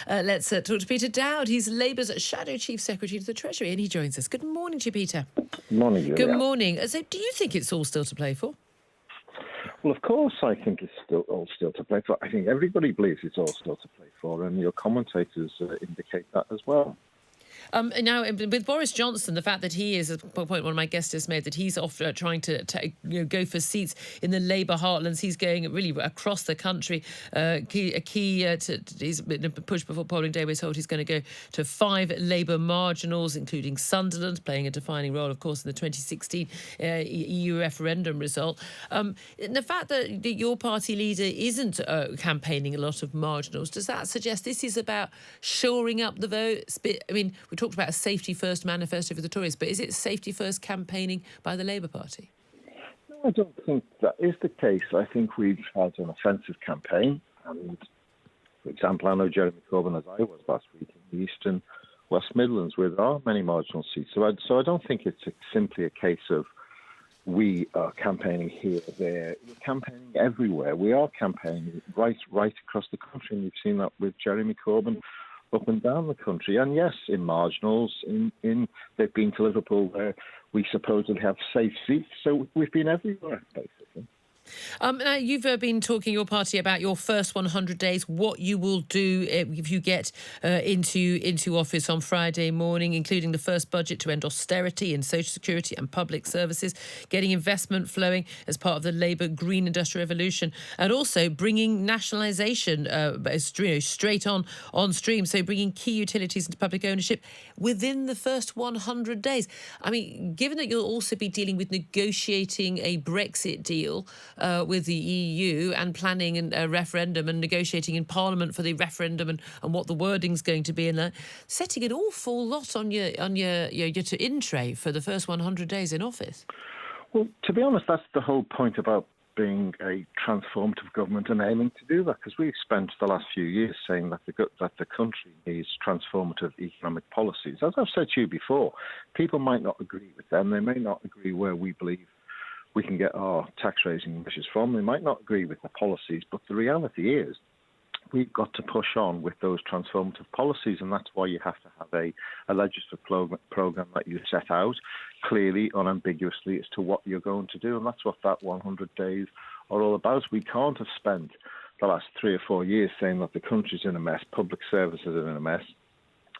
Let's talk to Peter Dowd. He's Labour's Shadow Chief Secretary to the Treasury, and he joins us. Good morning to you, Peter. Good morning, Julia. Good morning. So do you think it's all still to play for? Well, of course, I think it's all still to play for. I think everybody believes it's all still to play for, and your commentators indicate that as well. Now, with Boris Johnson, the fact that he is, at a point one of my guests just made, that he's off trying to go for seats in the Labour heartlands. He's going really across the country. He's been a push before polling day. We're told he's going to go to 5 Labour marginals, including Sunderland, playing a defining role, of course, in the 2016 EU referendum result. The fact that your party leader isn't campaigning a lot of marginals, does that suggest this is about shoring up the vote? I mean, we talked about a safety-first manifesto for the Tories, but is it safety-first campaigning by the Labour Party? No, I don't think that is the case. I think we've had an offensive campaign. And, for example, I know Jeremy Corbyn, as I was last week, in the East and West Midlands, where there are many marginal seats. So I don't think it's simply a case of we are campaigning here, there. We're campaigning everywhere. We are campaigning right across the country, and you've seen that with Jeremy Corbyn up and down the country. And yes, in marginals, they've been to Liverpool where we supposedly have safe seats. So we've been everywhere, basically. Now, you've been talking, your party, about your first 100 days, what you will do if you get into office on Friday morning, including the first budget to end austerity in social security and public services, getting investment flowing as part of the Labour Green Industrial Revolution, and also bringing nationalisation straight on stream, so bringing key utilities into public ownership within the first 100 days. I mean, given that you'll also be dealing with negotiating a Brexit deal with the EU and planning a referendum and negotiating in Parliament for the referendum and what the wording's going to be, and setting an awful lot on your in tray for the first 100 days in office. Well, to be honest, that's the whole point about being a transformative government and aiming to do that, because we've spent the last few years saying that the country needs transformative economic policies. As I've said to you before, people might not agree with them. They may not agree where we believe we can get our tax-raising measures from. They might not agree with the policies, but the reality is we've got to push on with those transformative policies, and that's why you have to have a legislative programme that you set out clearly, unambiguously, as to what you're going to do, and that's what that 100 days are all about. We can't have spent the last 3 or 4 years saying that the country's in a mess, public services are in a mess,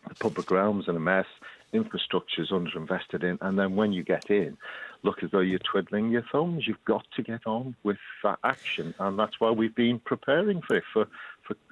the public realm's in a mess, infrastructure's underinvested in, and then when you get in, look as though you're twiddling your thumbs. You've got to get on with that action, and that's why we've been preparing for it for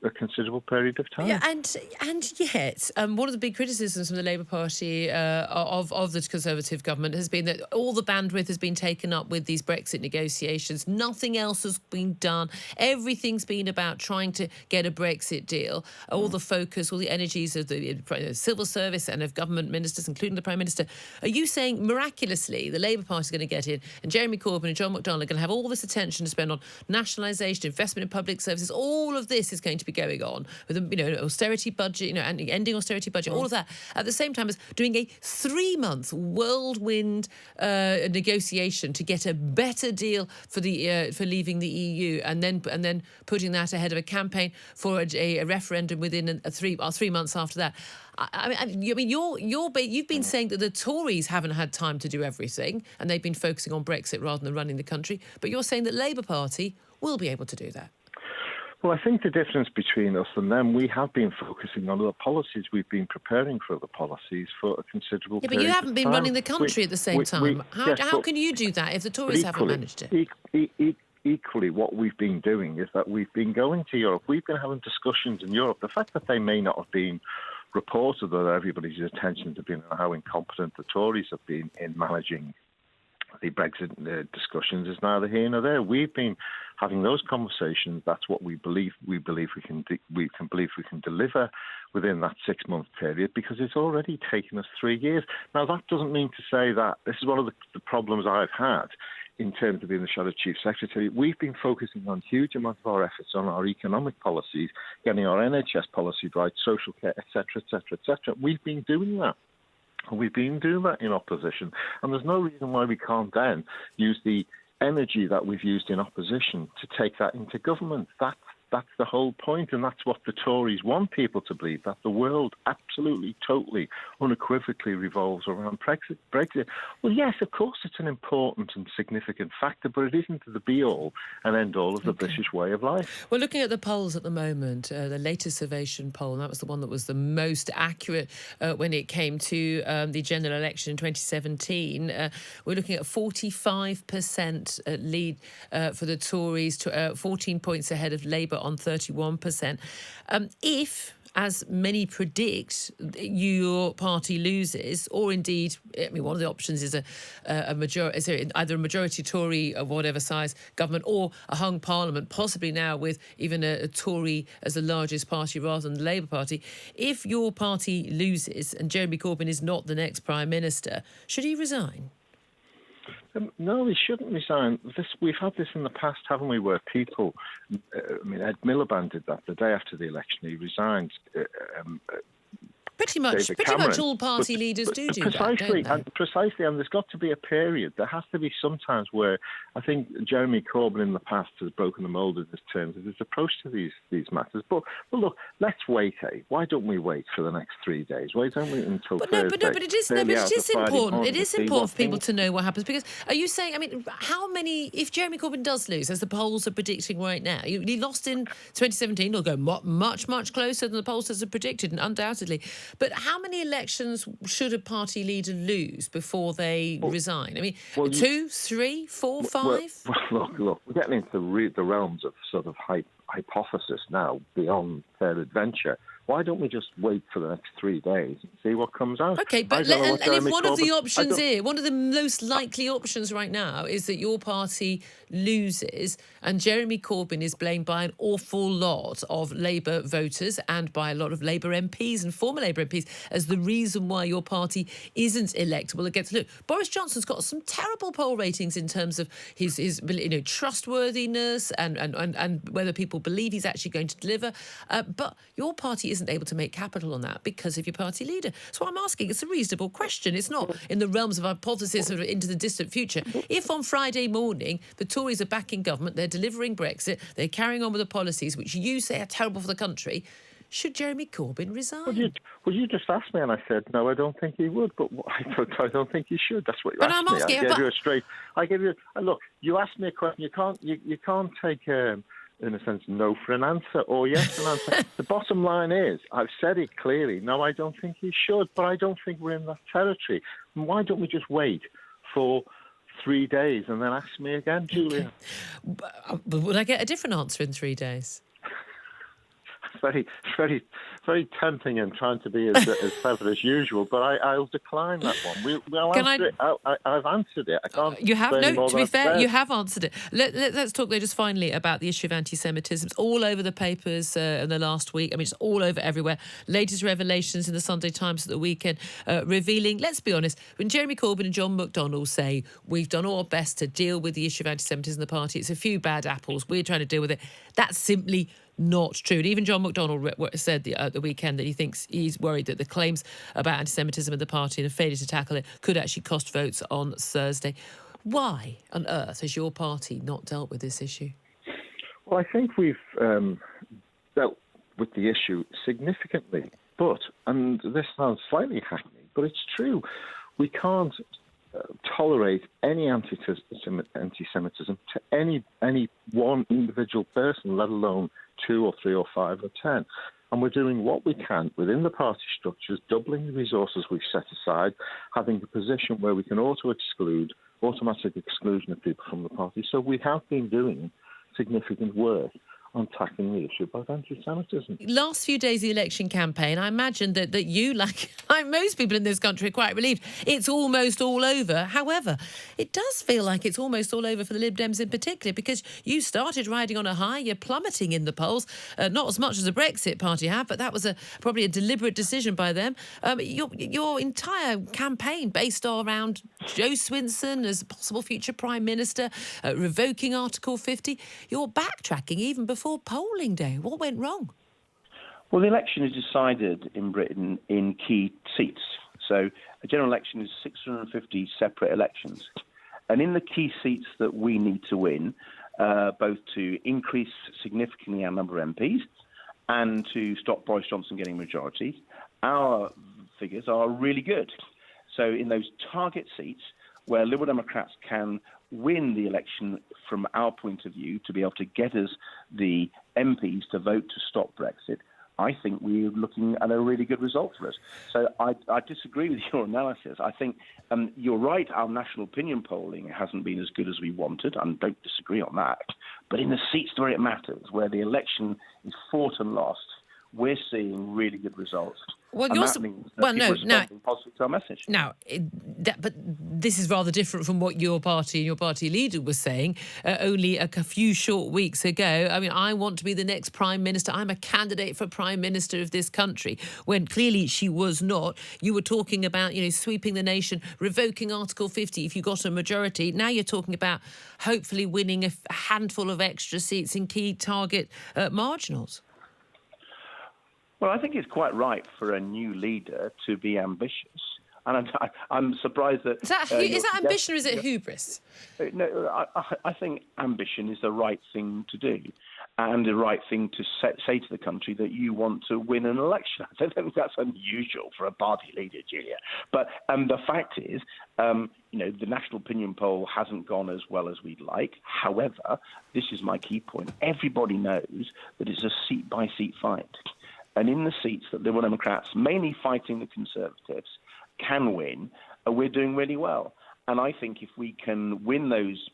a considerable period of time. Yeah, and yet, one of the big criticisms from the Labour Party of the Conservative government has been that all the bandwidth has been taken up with these Brexit negotiations. Nothing else has been done. Everything's been about trying to get a Brexit deal. All the focus, all the energies of the civil service and of government ministers, including the Prime Minister. Are you saying miraculously the Labour Party is going to get in, and Jeremy Corbyn and John McDonnell are going to have all this attention to spend on nationalisation, investment in public services? All of this is going to be going on with austerity budget, and ending austerity budget, all of that at the same time as doing a 3-month whirlwind negotiation to get a better deal for leaving the EU, and then putting that ahead of a campaign for a referendum within 3 months after that. I mean, you've been saying that the Tories haven't had time to do everything, and they've been focusing on Brexit rather than running the country. But you're saying that Labour Party will be able to do that. Well, I think the difference between us and them, we have been focusing on other policies. We've been preparing for other policies for a considerable period of time. Yeah, but you haven't been running the country at the same time. How can you do that if the Tories haven't managed it? Equally, what we've been doing is that we've been going to Europe. We've been having discussions in Europe. The fact that they may not have been reported, that everybody's attention has been on how incompetent the Tories have been in managing the Brexit discussions, is neither here nor there. We've been having those conversations. That's what we believe. We believe we can deliver within that 6-month period, because it's already taken us 3 years. Now, that doesn't mean to say that this is one of the problems I've had in terms of being the Shadow Chief Secretary. We've been focusing on huge amounts of our efforts on our economic policies, getting our NHS policy right, social care, etc., etc., etc. We've been doing that. We've been doing that in opposition, and there's no reason why we can't then use the energy that we've used in opposition to take that into government. That's That's the whole point, and that's what the Tories want people to believe, that the world absolutely, totally, unequivocally revolves around Brexit. Well, yes, of course it's an important and significant factor, but it isn't the be-all and end-all of the British way of life. Well, looking at the polls at the moment, the latest Ovation poll, and that was the one that was the most accurate when it came to the general election in 2017, we're looking at a 45% lead for the Tories, 14 points ahead of Labour on 31%. If, as many predict, your party loses, or indeed, I mean, one of the options is a majority, either a majority Tory of whatever size government or a hung parliament, possibly now with even a Tory as the largest party rather than the Labour Party. If your party loses and Jeremy Corbyn is not the next Prime Minister, should he resign? No, he shouldn't resign. We've had this in the past, haven't we, where people... Ed Miliband did that the day after the election. He resigned. Pretty much all party leaders do that, don't they? Precisely, and there's got to be a period. There has to be some times where I think Jeremy Corbyn in the past has broken the mould in his terms of his approach to these matters. But look, let's wait. Why don't we wait for the next 3 days? Why don't we until Thursday? But it is important. It is important for people to know what happens, because are you saying? I mean, how many? If Jeremy Corbyn does lose, as the polls are predicting right now, he lost in 2017. He'll go much closer than the pollsters have predicted, and undoubtedly. But how many elections should a party leader lose before they resign? I mean, 2, 3, 4, 5? Look, we're getting into the realms of sort of hypothesis now beyond fair adventure. Why don't we just wait for the next 3 days and see what comes out? Okay, but if one of the options here, one of the most likely options right now is that your party loses and Jeremy Corbyn is blamed by an awful lot of Labour voters and by a lot of Labour MPs and former Labour MPs as the reason why your party isn't electable against... Look, Boris Johnson's got some terrible poll ratings in terms of his trustworthiness and whether people believe he's actually going to deliver. But your party isn't able to make capital on that because of your party leader. So I'm asking, it's a reasonable question. It's not in the realms of hypothesis or into the distant future. If on Friday morning the Tories are back in government, they're delivering Brexit, they're carrying on with the policies which you say are terrible for the country, should Jeremy Corbyn resign? Well, you just asked me and I said, no, I don't think he would, but I don't think he should. That's what you asked me. I gave you look, you asked me a question. You can't take... in a sense, no for an answer or yes for an answer. The bottom line is, I've said it clearly, no, I don't think he should, but I don't think we're in that territory. And why don't we just wait for 3 days and then ask me again, Julia? Okay. But would I get a different answer in 3 days? Very tempting and trying to be as clever as usual, but I'll decline that one. I've answered it. I can't. You have no. To be fair, you have answered it. Let's talk though just finally about the issue of anti-Semitism. It's all over the papers in the last week. I mean, it's all over everywhere. Latest revelations in the Sunday Times at the weekend revealing. Let's be honest. When Jeremy Corbyn and John McDonnell say we've done our best to deal with the issue of anti-Semitism in the party, it's a few bad apples. We're trying to deal with it. That's simply not true. And even John McDonnell said at the weekend that he's worried that the claims about anti-Semitism in the party and a failure to tackle it could actually cost votes on Thursday. Why on earth has your party not dealt with this issue? Well, I think we've dealt with the issue significantly. And this sounds slightly hackneyed, but it's true. We can't tolerate any anti-Semitism to any one individual person, let alone 2 or 3 or 5 or 10. And we're doing what we can within the party structures, doubling the resources we've set aside, having a position where we can automatic exclusion of people from the party. So we have been doing significant work on tackling the issue about anti-Semitism. Last few days of the election campaign, I imagine that you, like most people in this country, are quite relieved. It's almost all over. However, it does feel like it's almost all over for the Lib Dems in particular, because you started riding on a high, you're plummeting in the polls, not as much as the Brexit Party have, but that was probably a deliberate decision by them. Your entire campaign based around Joe Swinson as a possible future Prime Minister, revoking Article 50. You're backtracking even before polling day. What went wrong? Well, the election is decided in Britain in key seats. So a general election is 650 separate elections. And in the key seats that we need to win, both to increase significantly our number of MPs and to stop Boris Johnson getting a majority. Our figures are really good. So in those target seats where Liberal Democrats can win the election from our point of view to be able to get us the MPs to vote to stop Brexit, I think we're looking at a really good result for us. So I disagree with your analysis. I think you're right, our national opinion polling hasn't been as good as we wanted. I don't disagree on that. But in the seats where it matters, where the election is fought and lost, we're seeing really good results. Well, and that means that people are responding positively to our message. Now, but this is rather different from what your party and your party leader was saying only a few short weeks ago. I mean, I want to be the next Prime Minister. I'm a candidate for Prime Minister of this country, when clearly she was not. You were talking about, sweeping the nation, revoking Article 50 if you got a majority. Now you're talking about hopefully winning a handful of extra seats in key target marginals. Well, I think it's quite right for a new leader to be ambitious. And I'm surprised that... Is that ambition or is it hubris? No, I think ambition is the right thing to do and the right thing to say to the country that you want to win an election. I don't think that's unusual for a party leader, Julia. But the fact is, the national opinion poll hasn't gone as well as we'd like. However, this is my key point. Everybody knows that it's a seat-by-seat fight. And in the seats that Liberal Democrats, mainly fighting the Conservatives, can win, we're doing really well. And I think if we can win those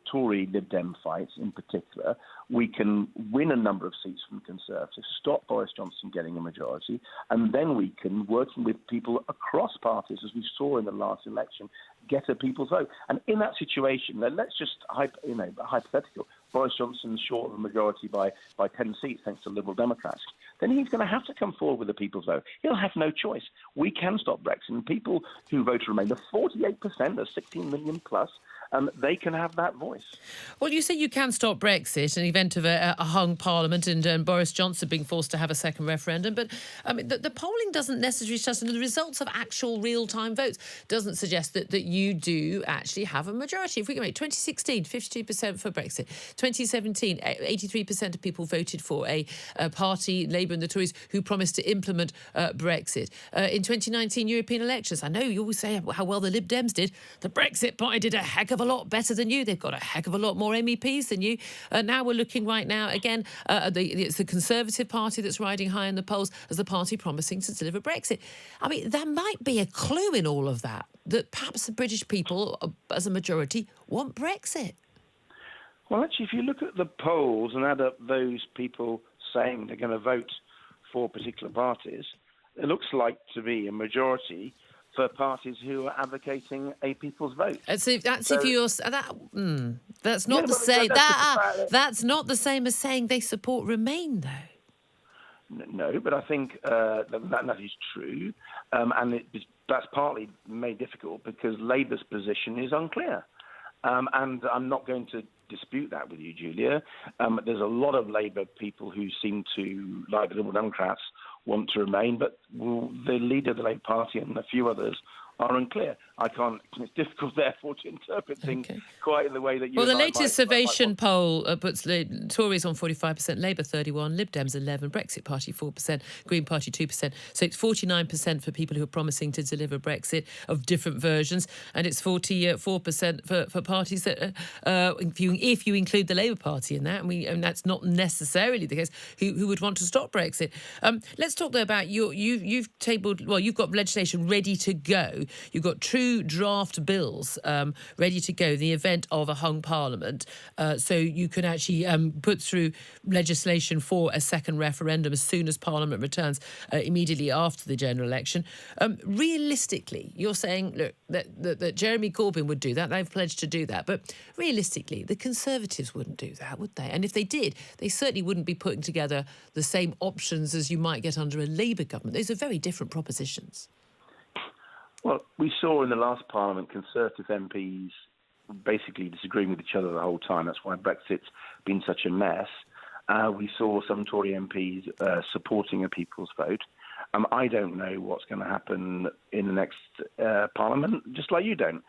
Tory Lib Dem fights in particular, we can win a number of seats from Conservatives, stop Boris Johnson getting a majority, and then we can, working with people across parties, as we saw in the last election, get a people's vote. And in that situation, let's just, hypothetical, Boris Johnson's short of a majority by 10 seats thanks to Liberal Democrats, then he's going to have to come forward with a people's vote. He'll have no choice. We can stop Brexit. And people who vote to remain, the 48%, the 16 million plus, they can have that voice. Well, you say you can stop Brexit in the event of a hung parliament and Boris Johnson being forced to have a second referendum. But I mean, the polling doesn't necessarily suggest, and the results of actual real-time votes doesn't suggest that you do actually have a majority. If we go 2016, 52% for Brexit. 2017, 83% of people voted for a party, Labour and the Tories, who promised to implement Brexit. In 2019 European elections, I know you always say how well the Lib Dems did. The Brexit Party did a heck of a lot better than you. They've got a heck of a lot more MEPs than you. Now we're looking right now, again, it's the Conservative Party that's riding high in the polls as the party promising to deliver Brexit. I mean, there might be a clue in all of that perhaps the British people, as a majority, want Brexit. Well, actually, if you look at the polls and add up those people saying they're going to vote for particular parties, it looks like to be a majority for parties who are advocating a people's vote. That's not the same. That's not the same as saying they support Remain, though. No, but I think that is true, and that's partly made difficult because Labour's position is unclear, and I'm not going to dispute that with you, Julia. There's a lot of Labour people who seem to, like the Liberal Democrats, want to remain, but the leader of the Labour Party and a few others are unclear. It's difficult, therefore, to interpret things quite in the way that you. Well, the latest Salvation poll puts Tories on 45%, Labour 31%, Lib Dems 11%, Brexit Party 4%, Green Party 2%. So it's 49% for people who are promising to deliver Brexit of different versions, and it's 44% for parties that, if you include the Labour Party in that, and that's not necessarily the case, who would want to stop Brexit. Let's talk though about you've got legislation ready to go. You've got two draft bills ready to go in the event of a hung parliament. So you can actually put through legislation for a second referendum as soon as Parliament returns immediately after the general election. Realistically, you're saying, look, that Jeremy Corbyn would do that. They've pledged to do that. But realistically, the Conservatives wouldn't do that, would they? And if they did, they certainly wouldn't be putting together the same options as you might get under a Labour government. Those are very different propositions. Well, we saw in the last Parliament Conservative MPs basically disagreeing with each other the whole time. That's why Brexit's been such a mess. We saw some Tory MPs supporting a people's vote. I don't know what's going to happen in the next Parliament, just like you don't.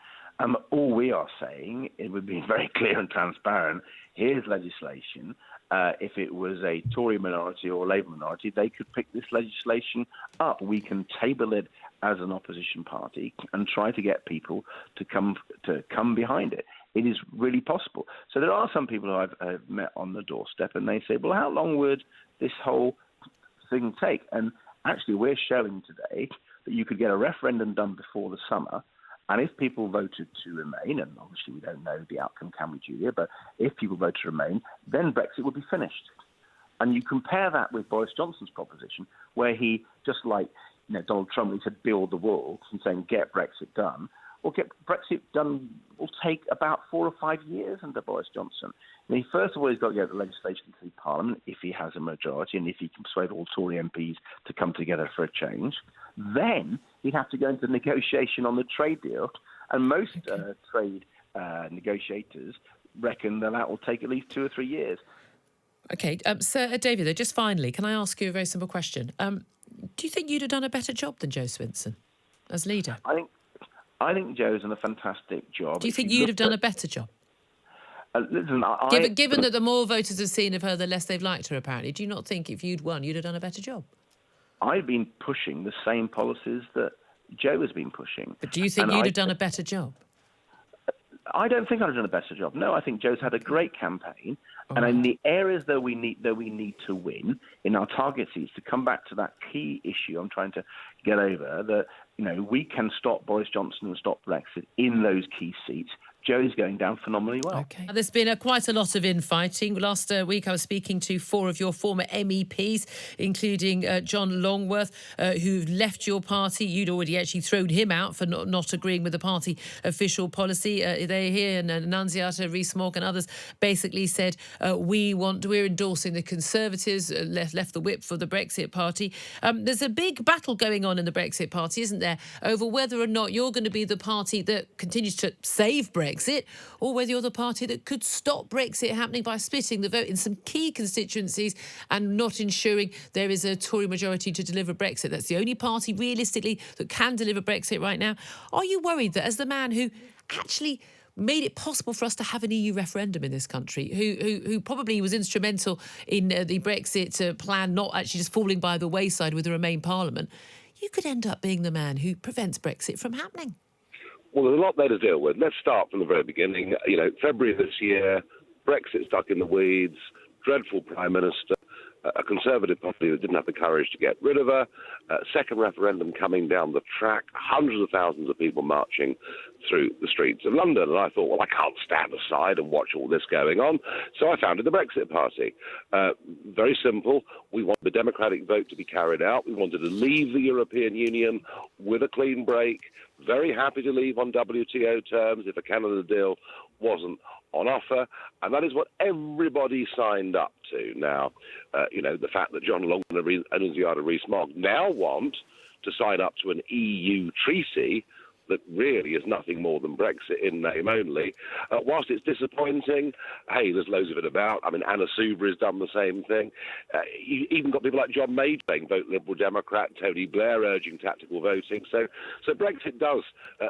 All we are saying, it would be very clear and transparent, here's legislation. If it was a Tory minority or a Labour minority, they could pick this legislation up. We can table it as an opposition party and try to get people to come behind it. It is really possible. So there are some people who I've met on the doorstep, and they say, well, how long would this whole thing take? And actually, we're showing today that you could get a referendum done before the summer, and if people voted to remain, and obviously we don't know the outcome, can we, Julia, but if people vote to remain, then Brexit would be finished. And you compare that with Boris Johnson's proposition, where he, just like Donald Trump, he said, build the wall, and saying get Brexit done. Well, get Brexit done will take about 4 or 5 years under Boris Johnson. First of all, he's got to get the legislation through Parliament if he has a majority and if he can persuade all Tory MPs to come together for a change. Then he'd have to go into negotiation on the trade deal. And most trade negotiators reckon that will take at least 2 or 3 years. OK, Sir Davey, though, just finally, can I ask you a very simple question? Do you think you'd have done a better job than Jo Swinson as leader? I think Joe's done a fantastic job. Do you think you'd have done a better job? Listen, Given that the more voters have seen of her, the less they've liked her, apparently, do you not think if you'd won, you'd have done a better job? I've been pushing the same policies that Joe has been pushing. But do you think you'd have done a better job? I don't think I'd have done a better job. No, I think Joe's had a great campaign. And in the areas that we need to win, in our target seats, to come back to that key issue I'm trying to get over, that we can stop Boris Johnson and stop Brexit in those key seats. Joe's going down phenomenally well. Okay. There's been quite a lot of infighting. Last week I was speaking to 4 of your former MEPs, including John Longworth, who left your party. You'd already actually thrown him out for not agreeing with the party official policy. They here, and Nunziata, Rees-Mogg and others basically said, we're endorsing the Conservatives, left the whip for the Brexit Party. There's a big battle going on in the Brexit Party, isn't there, over whether or not you're going to be the party that continues to save Brexit, or whether you're the party that could stop Brexit happening by splitting the vote in some key constituencies and not ensuring there is a Tory majority to deliver Brexit. That's the only party realistically that can deliver Brexit right now. Are you worried that, as the man who actually made it possible for us to have an EU referendum in this country, who probably was instrumental in the Brexit plan not actually just falling by the wayside with the Remain Parliament, you could end up being the man who prevents Brexit from happening? Well, there's a lot there to deal with. Let's start from the very beginning. February this year, Brexit stuck in the weeds, dreadful Prime Minister, a Conservative party that didn't have the courage to get rid of her, second referendum coming down the track, hundreds of thousands of people marching through the streets of London. And I thought, well, I can't stand aside and watch all this going on. So I founded the Brexit Party. Very simple. We want the democratic vote to be carried out. We wanted to leave the European Union with a clean break. Very happy to leave on WTO terms if a Canada deal wasn't on offer, and that is what everybody signed up to. Now, the fact that John Long and Nunziata Rees-Mogg now want to sign up to an EU treaty that really is nothing more than Brexit in name only. Whilst it's disappointing, hey, there's loads of it about. I mean, Anna Soubry has done the same thing. You even got people like John Major saying vote Liberal Democrat, Tony Blair urging tactical voting. So Brexit does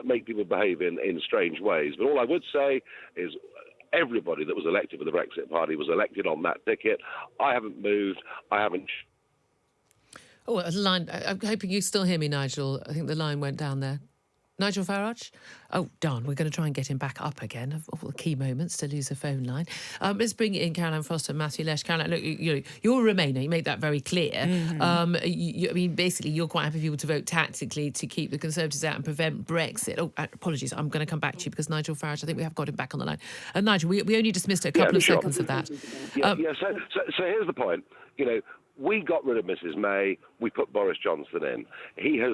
make people behave in strange ways. But all I would say is everybody that was elected for the Brexit Party was elected on that ticket. I haven't moved. I haven't... Oh, a line. I'm hoping you still hear me, Nigel. I think the line went down there. Nigel Farage? Oh, darn, we're going to try and get him back up again. Of all the key moments to lose a phone line. Let's bring in Caroline Foster and Matthew Lesh. Caroline, look, you're a Remainer. You made that very clear. Mm-hmm. Basically, you're quite happy for people to vote tactically to keep the Conservatives out and prevent Brexit. Oh, apologies. I'm going to come back to you because Nigel Farage, I think we have got him back on the line. And Nigel, we only just missed a couple of seconds of that. So here's the point. We got rid of Mrs May, we put Boris Johnson in. He has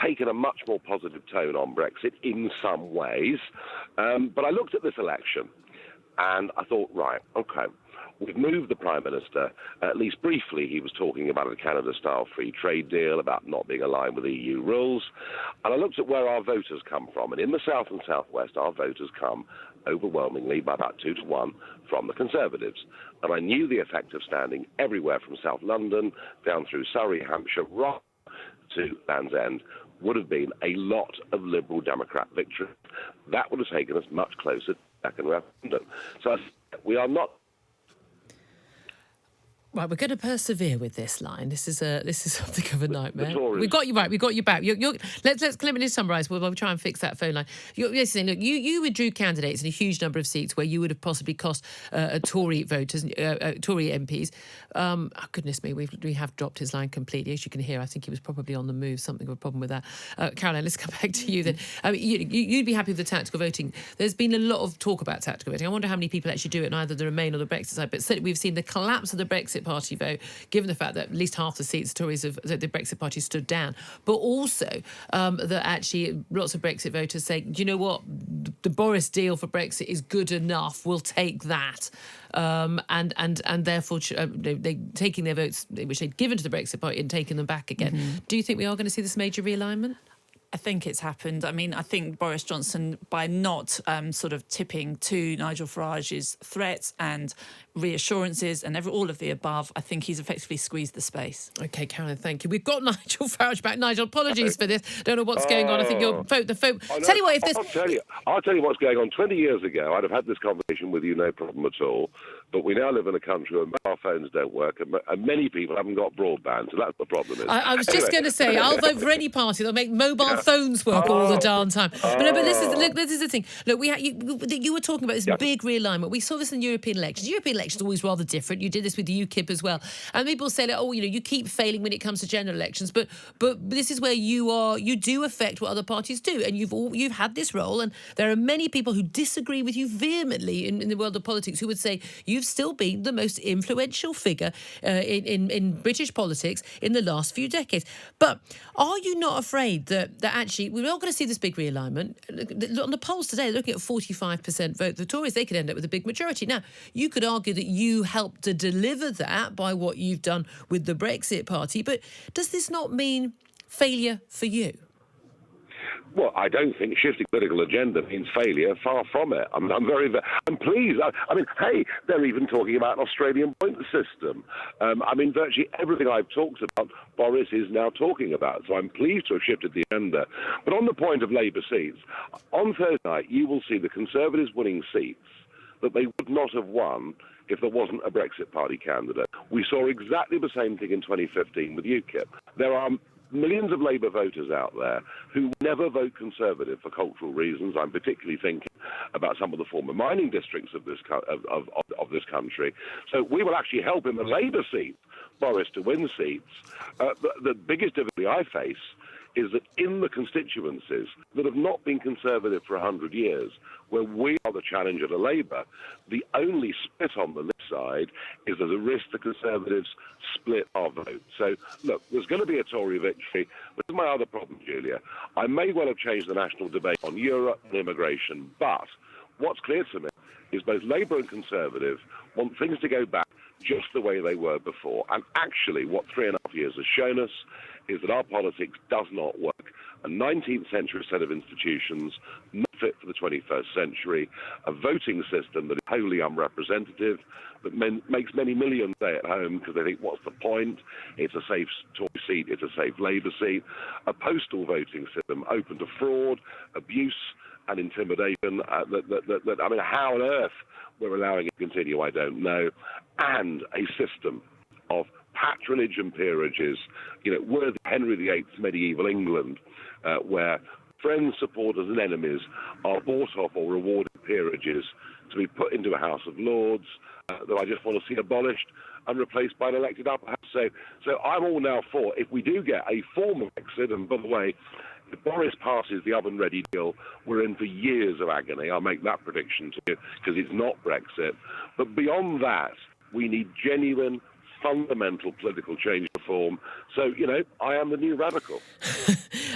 taken a much more positive tone on Brexit in some ways. But I looked at this election and I thought, right, OK, we've moved the Prime Minister. At least briefly, he was talking about a Canada-style free trade deal, about not being aligned with EU rules. And I looked at where our voters come from. And in the South and South West, our voters come overwhelmingly by about 2-1 from the Conservatives. And I knew the effect of standing everywhere from South London down through Surrey, Hampshire, right to Land's End would have been a lot of Liberal Democrat victory. That would have taken us much closer to the second referendum. So we are not Right, we're going to persevere with this line. This is something of a nightmare. Tories. We got you right. We got you back. Let me summarise. We'll try and fix that phone line. You're saying, look, you withdrew candidates in a huge number of seats where you would have possibly cost Tory voters, Tory MPs. Goodness me, we have dropped his line completely. As you can hear, I think he was probably on the move. Something of a problem with that. Caroline, let's come back to you then. I mean, you'd be happy with the tactical voting. There's been a lot of talk about tactical voting. I wonder how many people actually do it on either the Remain or the Brexit side. But certainly we've seen the collapse of the Brexit Party vote, given the fact that at least half the seats the Brexit Party stood down, but also that actually lots of Brexit voters say, do you know what, the Boris deal for Brexit is good enough, we'll take that. And therefore they taking their votes which they'd given to the Brexit Party and taking them back again. Mm-hmm. Do you think we are going to see this major realignment? I think it's happened. I mean, I think Boris Johnson, by not sort of tipping to Nigel Farage's threats and reassurances and all of the above, I think he's effectively squeezed the space. OK, Caroline, thank you. We've got Nigel Farage back. Nigel, apologies for this. Don't know what's going on. I think the phone. Tell you what, if this... I'll tell you what's going on. 20 years ago, I'd have had this conversation with you, no problem at all. But we now live in a country where our phones don't work, and many people haven't got broadband, so that's the problem. I was just going to say, I'll vote for any party that'll make mobile phones work all the darn time. But this is the thing. Look, you were talking about this big realignment. We saw this in European elections. European elections are always rather different. You did this with the UKIP as well. And people say, like, you keep failing when it comes to general elections, but this is where you do affect what other parties do, and you've had this role, and there are many people who disagree with you vehemently in the world of politics who would say you've still been the most influential figure in British politics in the last few decades. But are you not afraid that actually we're not going to see this big realignment? On the polls today, looking at 45% vote for the Tories, they could end up with a big majority. Now, you could argue that you helped to deliver that by what you've done with the Brexit Party, but does this not mean failure for you? Well, I don't think shifting political agenda means failure. Far from it. I'm pleased. I mean, hey, they're even talking about an Australian point system. Virtually everything I've talked about, Boris is now talking about. So I'm pleased to have shifted the agenda. But on the point of Labour seats, on Thursday night, you will see the Conservatives winning seats that they would not have won if there wasn't a Brexit Party candidate. We saw exactly the same thing in 2015 with UKIP. There are millions of Labour voters out there who never vote Conservative for cultural reasons. I'm particularly thinking about some of the former mining districts of this country. So we will actually help in the Labour seat, Boris, to win seats. The biggest difficulty I face is that in the constituencies that have not been Conservative for 100 years, where we are the challenger to Labour, the only split on the left side is there's a risk the Conservatives split our vote. So, look, there's going to be a Tory victory. But here's my other problem, Julia. I may well have changed the national debate on Europe and immigration, but what's clear to me is both Labour and Conservative want things to go back just the way they were before. And actually, what 3.5 years has shown us is that our politics does not work. A 19th century set of institutions not fit for the 21st century, a voting system that is wholly unrepresentative, that makes many millions stay at home because they think, what's the point? It's a safe Tory seat, it's a safe Labour seat, a postal voting system open to fraud, abuse and intimidation. How on earth we're allowing it to continue, I don't know, and a system of patronage and peerages, worthy Henry VIII's medieval England, where friends, supporters and enemies are bought off or rewarded peerages to be put into a House of Lords that I just want to see abolished and replaced by an elected upper house. So I'm all now for, if we do get a formal Brexit, and by the way, if Boris passes the oven-ready deal, we're in for years of agony. I'll make that prediction to you, because it's not Brexit. But beyond that, we need genuine, fundamental political change reform. So, I am the new radical.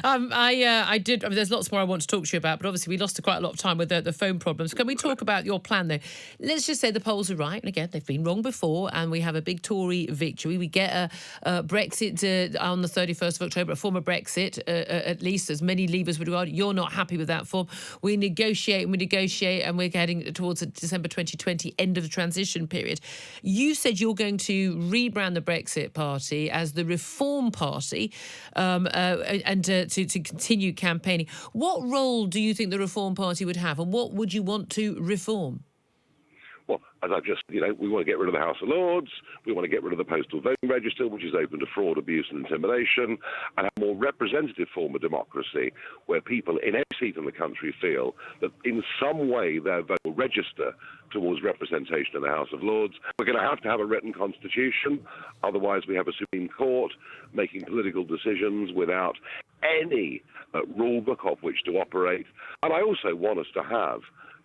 I did. There's lots more I want to talk to you about, but obviously we lost quite a lot of time with the phone problems. Can we talk about your plan, though? Let's just say the polls are right. And again, they've been wrong before, and we have a big Tory victory. We get a Brexit on the 31st of October, a form of Brexit, at least as many Leavers would regard. You're not happy with that form. We negotiate, and we're getting towards December 2020, end of the transition period. You said you're going to rebrand the Brexit Party as the Reform Party and to continue campaigning. What role do you think the Reform Party would have, and what would you want to reform? Well, as I've just, we want to get rid of the House of Lords, we want to get rid of the postal voting register, which is open to fraud, abuse and intimidation, and have a more representative form of democracy where people in every seat in the country feel that in some way their vote will register towards representation in the House of Lords. We're going to have a written constitution, otherwise we have a Supreme Court making political decisions without any rule book of which to operate. And I also want us to have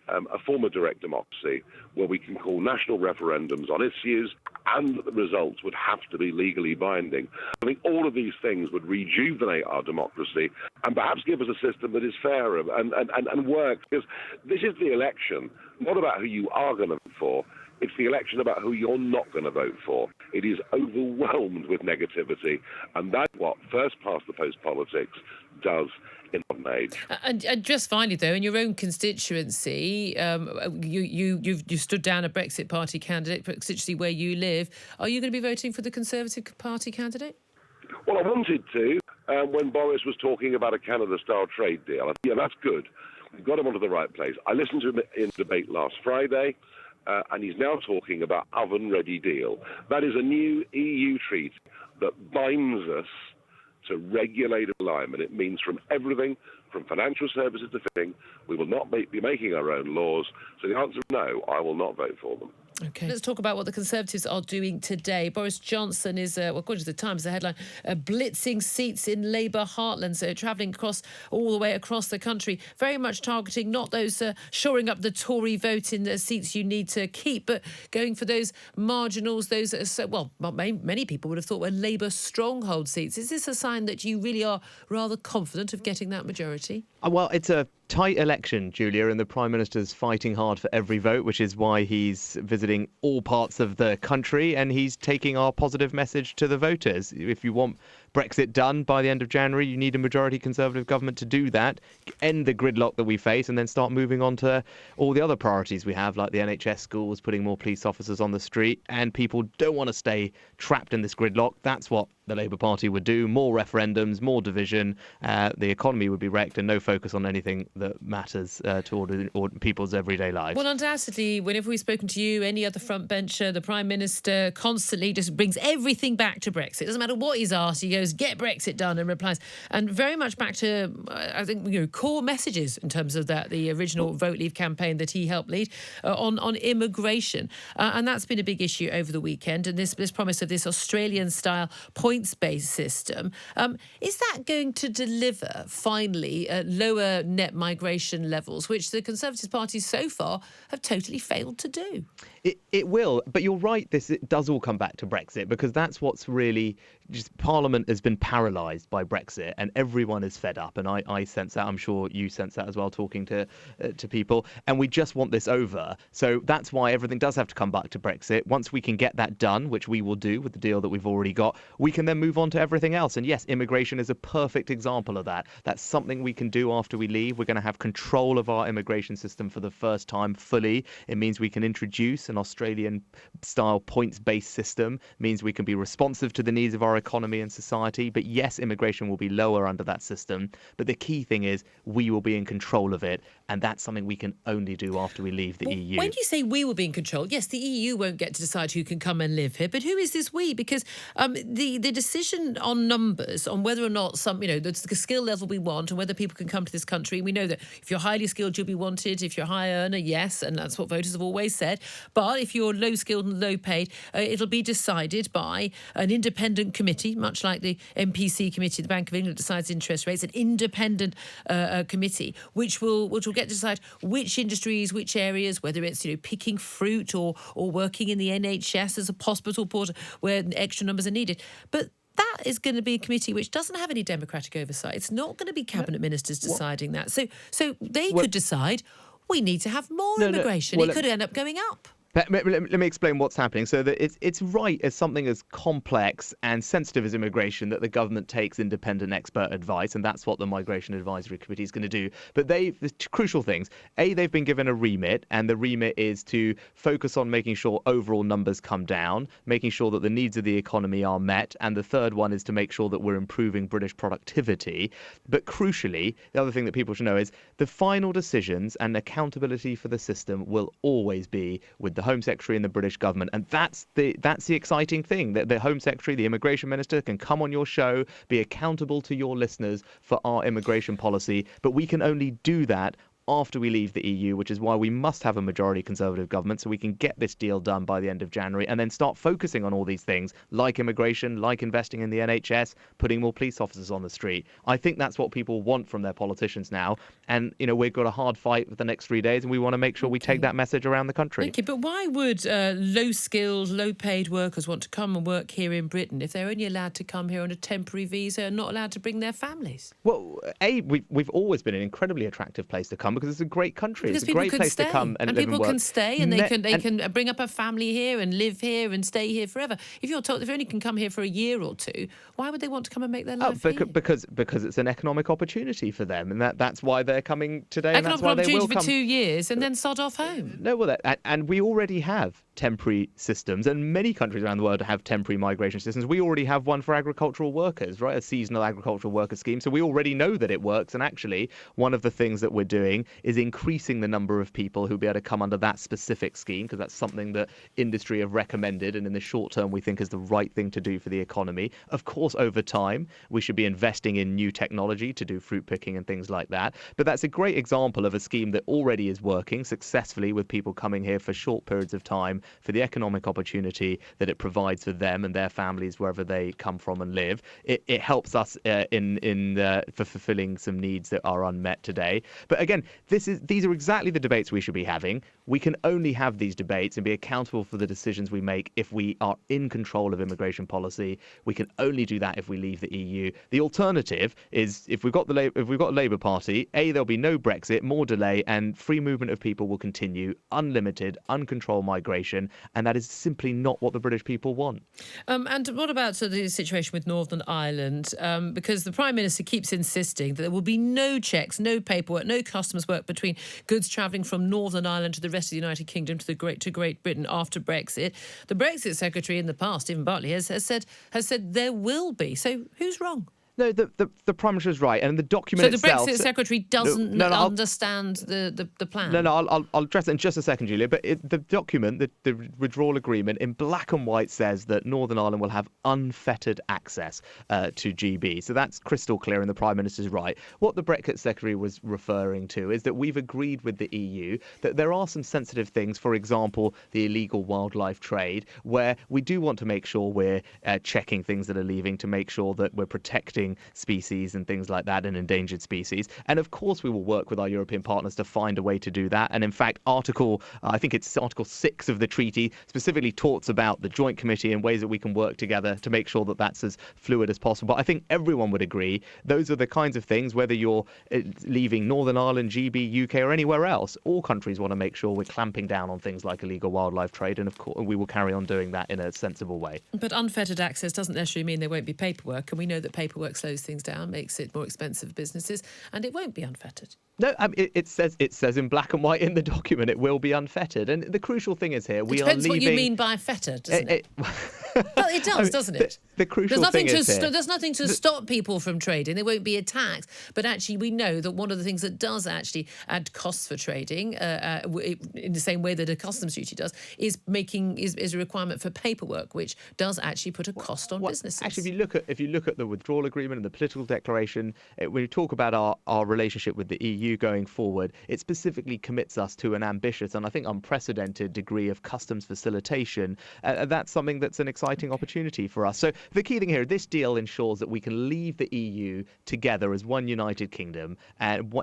a form of direct democracy where we can call national referendums on issues and the results would have to be legally binding. I think all of these things would rejuvenate our democracy and perhaps give us a system that is fair and works. Because this is the election, not about who you are going to vote for, it's the election about who you're not going to vote for. It is overwhelmed with negativity, and that's what first past the post politics does in modern age. And just finally, though, in your own constituency, you've stood down a Brexit Party candidate, constituency where you live. Are you going to be voting for the Conservative Party candidate? Well, I wanted to when Boris was talking about a Canada-style trade deal. Yeah, that's good. We've got him onto the right place. I listened to him in debate last Friday. And he's now talking about oven-ready deal. That is a new EU treaty that binds us to regulated alignment. It means from everything, from financial services to fishing, we will not be making our own laws. So the answer is no, I will not vote for them. OK, let's talk about what the Conservatives are doing today. Boris Johnson is, according to the Times, the headline, blitzing seats in Labour heartland, so travelling all the way across the country, very much targeting not those shoring up the Tory vote in the seats you need to keep, but going for those marginals, those, many people would have thought were Labour stronghold seats. Is this a sign that you really are rather confident of getting that majority? Well, it's a tight election, Julia, and the Prime Minister's fighting hard for every vote, which is why he's visiting all parts of the country and he's taking our positive message to the voters. If you want Brexit done by the end of January, you need a majority Conservative government to do that, end the gridlock that we face, and then start moving on to all the other priorities we have, like the NHS schools, putting more police officers on the street, and people don't want to stay trapped in this gridlock. That's what the Labour Party would do. More referendums, more division, the economy would be wrecked, and no focus on anything that matters to all people's everyday lives. Well, undoubtedly, whenever we've spoken to you, any other front bencher, the Prime Minister constantly just brings everything back to Brexit. It doesn't matter what he's asked, he goes, get Brexit done, and replies. And very much back to, I think, core messages in terms of that, the original Vote Leave campaign that he helped lead on immigration. And that's been a big issue over the weekend. And this promise of this Australian-style points-based system, is that going to deliver, finally, lower net migration levels, which the Conservative Party so far have totally failed to do? It will, but you're right, it does all come back to Brexit, because that's what's really just, Parliament has been paralysed by Brexit and everyone is fed up, and I sense that. I'm sure you sense that as well, talking to people, and we just want this over. So that's why everything does have to come back to Brexit. Once we can get that done, which we will do with the deal that we've already got, we can then move on to everything else. And yes, immigration is a perfect example of that. That's something we can do after we leave. We're going to have control of our immigration system for the first time fully. It means we can introduce an Australian-style points-based system, means we can be responsive to the needs of our economy and society. But yes, immigration will be lower under that system. But the key thing is we will be in control of it. And that's something we can only do after we leave the EU. When you say we will be in control, yes, the EU won't get to decide who can come and live here. But who is this we? Because the decision on numbers, on whether or not the skill level we want and whether people can come to this country, we know that if you're highly skilled, you'll be wanted. If you're a high earner, yes, and that's what voters have always said. But if you're low skilled and low paid, it'll be decided by an independent committee, much like the MPC committee, the Bank of England decides interest rates, an independent committee, which will get to decide which industries, which areas, whether it's picking fruit or working in the NHS as a hospital porter where extra numbers are needed. But that is going to be a committee which doesn't have any democratic oversight. It's not going to be cabinet ministers deciding that. So they could decide we need to have more immigration. It could end up going up. Let me explain what's happening. So that it's right as something as complex and sensitive as immigration that the government takes independent expert advice, and that's what the Migration Advisory Committee is going to do. But the crucial things. They've been given a remit, and the remit is to focus on making sure overall numbers come down, making sure that the needs of the economy are met, and the third one is to make sure that we're improving British productivity. But crucially, the other thing that people should know is the final decisions and accountability for the system will always be with the Home Secretary in the British government. And that's the exciting thing, that the Home Secretary, the Immigration Minister, can come on your show, be accountable to your listeners for our immigration policy. But we can only do that after we leave the EU, which is why we must have a majority Conservative government so we can get this deal done by the end of January and then start focusing on all these things like immigration, like investing in the NHS, putting more police officers on the street. I think that's what people want from their politicians now. And, we've got a hard fight for the next 3 days and we want to make sure we take that message around the country. Thank you. But why would low-skilled, low-paid workers want to come and work here in Britain if they're only allowed to come here on a temporary visa and not allowed to bring their families? Well, we've always been an incredibly attractive place to come because it's a great country. Because it's a great place to come and live people and work. can stay and they can bring up a family here and live here and stay here forever. If you're told if they only can come here for a year or two, why would they want to come and make their life here? Because it's an economic opportunity for them, and that's why they're coming today. And that's why they will come for 2 years and then sod off home. No, well, and we already have temporary systems, and many countries around the world have temporary migration systems. We already have one for agricultural workers, right? A seasonal agricultural worker scheme. So we already know that it works. And actually, one of the things that we're doing is increasing the number of people who'll be able to come under that specific scheme, because that's something that industry have recommended, and in the short term we think is the right thing to do for the economy. Of course, over time we should be investing in new technology to do fruit picking and things like that. But that's a great example of a scheme that already is working successfully with people coming here for short periods of time, for the economic opportunity that it provides for them and their families wherever they come from and live. It helps us for fulfilling some needs that are unmet today. But again, these are exactly the debates we should be having. We can only have these debates and be accountable for the decisions we make if we are in control of immigration policy. We can only do that if we leave the EU. The alternative is if we've got a Labour Party, there'll be no Brexit, more delay, and free movement of people will continue, unlimited, uncontrolled migration, and that is simply not what the British people want. And what about the situation with Northern Ireland? Because the Prime Minister keeps insisting that there will be no checks, no paperwork, no customs work between goods travelling from Northern Ireland to the rest of the United Kingdom to Great Britain after Brexit. The Brexit Secretary in the past, Stephen Bartley, has said there will be. So who's wrong? No, the Prime Minister is right, and the document itself... So the Brexit Secretary doesn't understand the plan? No, I'll address it in just a second, Julia, but the document, the withdrawal agreement, in black and white says that Northern Ireland will have unfettered access to GB. So that's crystal clear, and the Prime Minister's right. What the Brexit Secretary was referring to is that we've agreed with the EU that there are some sensitive things, for example, the illegal wildlife trade, where we do want to make sure we're checking things that are leaving to make sure that we're protecting species and things like that, and endangered species. And of course we will work with our European partners to find a way to do that. And in fact, Article 6 of the treaty specifically talks about the Joint Committee and ways that we can work together to make sure that that's as fluid as possible. But I think everyone would agree those are the kinds of things, whether you're leaving Northern Ireland, GB, UK or anywhere else, all countries want to make sure we're clamping down on things like illegal wildlife trade, and of course we will carry on doing that in a sensible way. But unfettered access doesn't necessarily mean there won't be paperwork, and we know that paperwork slows things down, makes it more expensive for businesses, and it won't be unfetteed. No, it says in black and white in the document it will be unfettered. And the crucial thing is here, we are leaving... Depends what you mean by fettered, doesn't it? Well, it does, doesn't it? The crucial thing is here... There's nothing to stop people from trading. They won't be attacked. But actually, we know that one of the things that does actually add costs for trading, in the same way that a customs duty does, is a requirement for paperwork, which does actually put a cost on businesses. Actually, if you look at the withdrawal agreement and the political declaration, when you talk about our relationship with the EU going forward, it specifically commits us to an ambitious and I think unprecedented degree of customs facilitation. That's something that's an exciting opportunity for us. So the key thing here, this deal ensures that we can leave the EU together as one united kingdom, and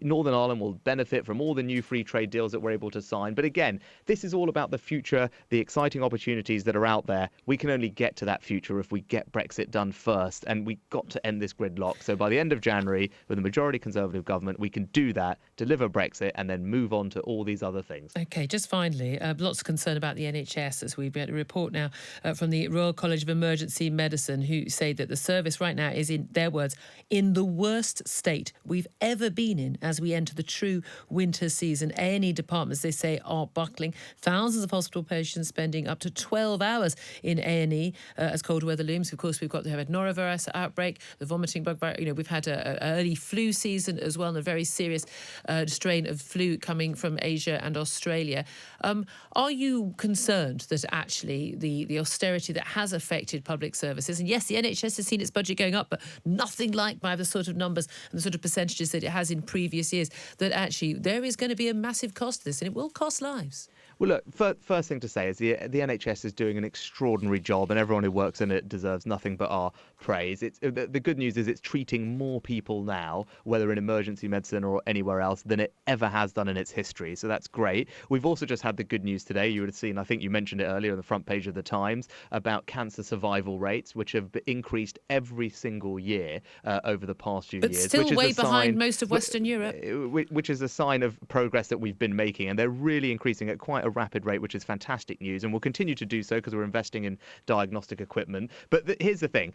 Northern Ireland will benefit from all the new free trade deals that we're able to sign. But again, this is all about the future, the exciting opportunities that are out there. We can only get to that future if we get Brexit done first, and we've got to end this gridlock. So by the end of January, with a majority Conservative government, we can do that, deliver Brexit, and then move on to all these other things. OK, just finally, lots of concern about the NHS as we report now from the Royal College of Emergency Medicine, who say that the service right now is, in their words, in the worst state we've ever been in as we enter the true winter season. A&E departments, they say, are buckling. Thousands of hospital patients spending up to 12 hours in A&E as cold weather looms. Of course, we've got to have a norovirus outbreak, the vomiting bug virus. We've had an early flu season as well, and a very serious strain of flu coming from Asia and Australia. Are you concerned that actually the austerity that has affected public services, and yes, the NHS has seen its budget going up, but nothing like by the sort of numbers and the sort of percentages that it has in previous years, that actually there is going to be a massive cost to this, and it will cost lives? Well, look, first thing to say is the NHS is doing an extraordinary job, and everyone who works in it deserves nothing but our praise. The good news is it's treating more people now, whether in emergency medicine or anywhere else, than it ever has done in its history. So that's great. We've also just had the good news today. You would have seen, I think you mentioned it earlier on the front page of the Times, about cancer survival rates, which have increased every single year over the past few but years. Still which is way a behind sign, most of Western Europe. Which is a sign of progress that we've been making. And they're really increasing at quite a rapid rate, which is fantastic news, and we'll continue to do so because we're investing in diagnostic equipment. But here's the thing.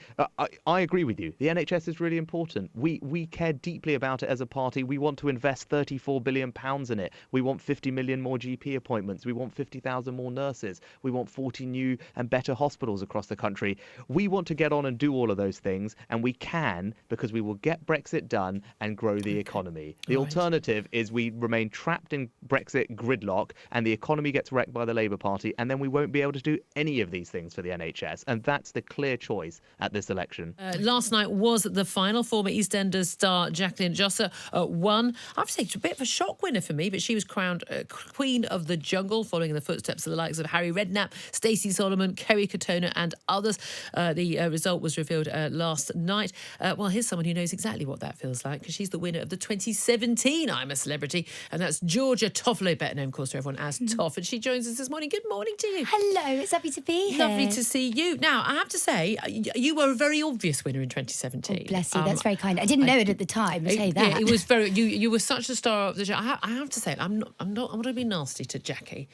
I agree with you. The NHS is really important. We care deeply about it as a party. We want to invest £34 billion in it. We want 50 million more GP appointments. We want 50,000 more nurses. We want 40 new and better hospitals across the country. We want to get on and do all of those things, and we can, because we will get Brexit done and grow the economy. The alternative is we remain trapped in Brexit gridlock and the economy gets wrecked by the Labour Party, and then we won't be able to do any of these things for the NHS. And that's the clear choice at this election. Last night was the final. Former EastEnders star Jacqueline Josser won. I have to say, it's a bit of a shock winner for me, but she was crowned Queen of the Jungle, following in the footsteps of the likes of Harry Redknapp, Stacey Solomon, Kerry Katona and others. The result was revealed last night. Well, here's someone who knows exactly what that feels like, because she's the winner of the 2017 I'm a Celebrity, and that's Georgia Toffolo, better known, of course, to everyone as Toff, and she joins us this morning. Good morning to you. Hello, it's lovely to be here. Lovely to see you. Now, I have to say, you were a very obvious winner in 2017. Oh, bless you, that's very kind. I didn't know it at the time, I'll tell you that. Yeah, it was very. You were such a star of the show. I have to say, I'm going to be nasty to Jackie,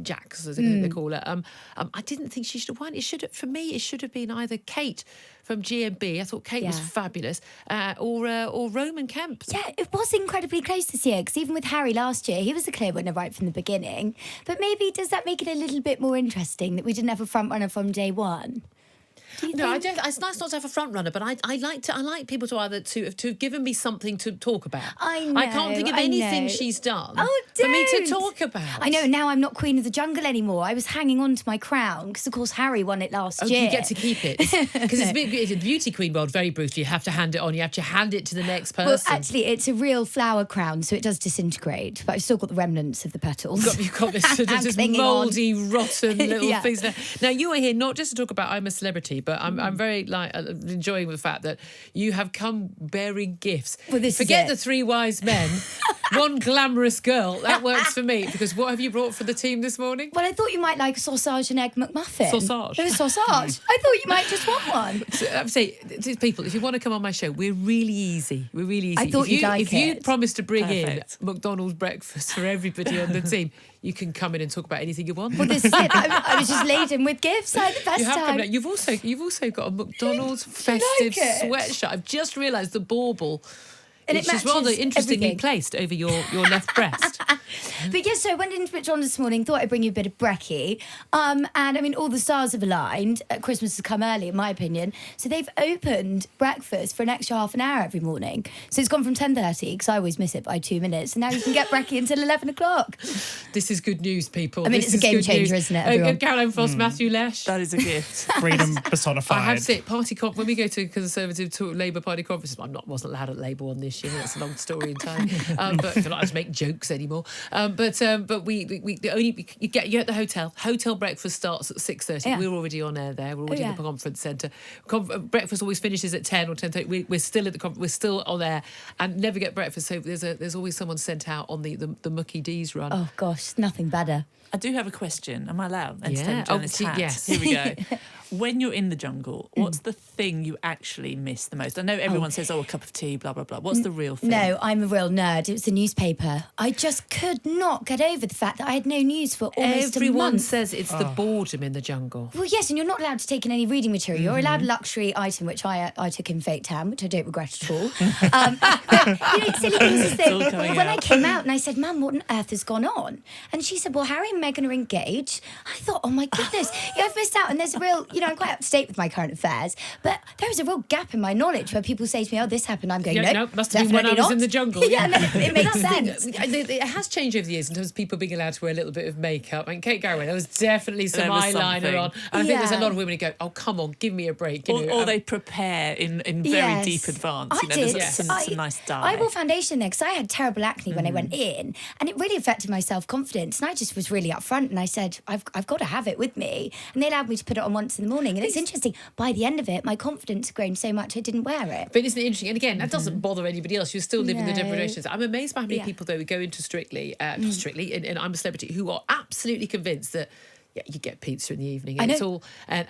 Jax as they call her. I didn't think she should have won. For me, it should have been either Kate from GMB. I thought Kate was fabulous, or Roman Kemp. Yeah, it was incredibly close this year, because even with Harry last year, he was a clear winner right from the beginning. But maybe does that make it a little bit more interesting that we didn't have a front runner from day one? No, I don't. It's nice not to have a front runner, but I like people to either to have given me something to talk about. I know. I can't think of anything she's done for me to talk about. I know. Now I'm not Queen of the Jungle anymore. I was hanging on to my crown because, of course, Harry won it last year. You get to keep it because it's a beauty queen world. Very brutal. You have to hand it on. You have to hand it to the next person. Well, actually, it's a real flower crown, so it does disintegrate. But I've still got the remnants of the petals. You've got this mouldy, rotten little things there. Now you are here not just to talk about I'm a Celebrity, but I'm very enjoying the fact that you have come bearing gifts. Well, forget the three wise men. One glamorous girl. That works for me, because what have you brought for the team this morning? Well, I thought you might like a sausage and egg McMuffin. Sausage. It was sausage. I thought you might just want one. So, I would say to people, if you want to come on my show, we're really easy. We're really easy. I thought you'd like it. If you promise to bring Perfect. in McDonald's breakfast for everybody on the team, you can come in and talk about anything you want. Well, this is it. I was just laden with gifts. I had the best time. You've also got a McDonald's festive sweatshirt. I've just realised the bauble. And it's just rather interestingly everything. placed over your left breast. But yes, so I went into it on this morning, thought I'd bring you a bit of brekkie. And I mean, all the stars have aligned. Christmas has come early, in my opinion. So they've opened breakfast for an extra half an hour every morning. So it's gone from 10:30, because I always miss it by 2 minutes. And now you can get brekkie until 11 o'clock. This is good news, people. I mean, this it's a game good changer, news. isn't it, everyone? Caroline Foss, Matthew Lesh. That is a gift. Freedom personified. I have to say, when we go to Conservative to Labour Party conferences, wasn't allowed at Labour one this year. That's a long story in time. But I don't like to make jokes anymore. But we you get at the hotel. Hotel breakfast starts at 6:30. Yeah. We're already on air there. We're already in the conference centre. Breakfast always finishes at 10 or 10:30. We're still at the we're still on air and never get breakfast. So there's always someone sent out on the Mucky D's run. Oh, gosh, nothing better. I do have a question. Am I allowed? Yeah. Yes. Here we go. when you're in the jungle, what's the thing you actually miss the most? I know everyone says, a cup of tea, blah, blah, blah. What's the real thing? No, I'm a real nerd. It was the newspaper. I just could not get over the fact that I had no news for almost a Everyone month. says it's the boredom in the jungle. Well, yes, and you're not allowed to take in any reading material. You're allowed a luxury item, which I took in fake tan, which I don't regret at all. But, silly things is that when I came out and I said, Mum, what on earth has gone on? And she said, well, Harry and Meghan are engaged. I thought, oh my goodness, I've missed out. And there's a real, I'm quite up to date with my current affairs, but there was a real gap in my knowledge where people say to me, oh, this happened. I'm going, no, must have been when I was in the jungle. It makes sense. It has changed over the years in terms of people being allowed to wear a little bit of makeup. I mean, Kate Garraway, there was definitely some eyeliner on. And I think there's a lot of women who go, oh, come on, give me a break. Or they prepare in very deep advance. I did. There's some nice dye. I wore foundation there because I had terrible acne when I went in, and it really affected my self-confidence. And I just was really upfront, and I said, I've got to have it with me. And they allowed me to put it on once in the morning. And it's interesting, by the end of it, my confidence had grown so much I didn't wear it. But isn't it interesting? And again, that doesn't bother anybody else. You're still living the deprivations. I'm amazed by how many people, though, who go into Strictly, and I'm a Celebrity, who are absolutely convinced that you get pizza in the evening. And it's all and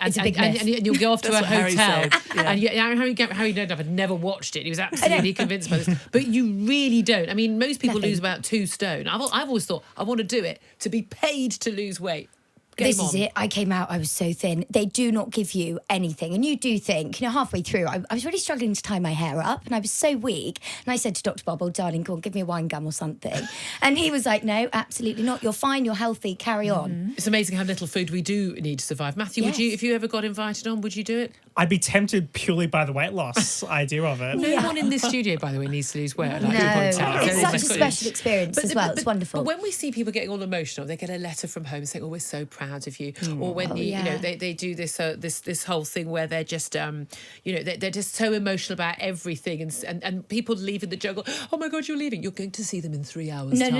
you'll go off to a hotel. And Harry I've never watched it. He was absolutely convinced by this. But you really don't. I mean, most people lose about 2 stone. I've always thought I want to do it to be paid to lose weight. This is it. I came out, I was so thin. They do not give you anything. And you do think, halfway through, I was really struggling to tie my hair up and I was so weak. And I said to Dr. Bob, oh, darling, go on, give me a wine gum or something. And he was like, no, absolutely not. You're fine, you're healthy, carry on. It's amazing how little food we do need to survive. Matthew, would you, if you ever got invited on, would you do it? I'd be tempted purely by the weight loss idea of it. No one in this studio, by the way, needs to lose weight. It's such a special experience as well. It's wonderful. But when we see people getting all emotional, they get a letter from home saying, oh, we're so proud of you. Or when they do this whole thing where they're just they're just so emotional about everything, and people leaving the jungle. Oh my God, you're leaving! You're going to see them in 3 hours. No.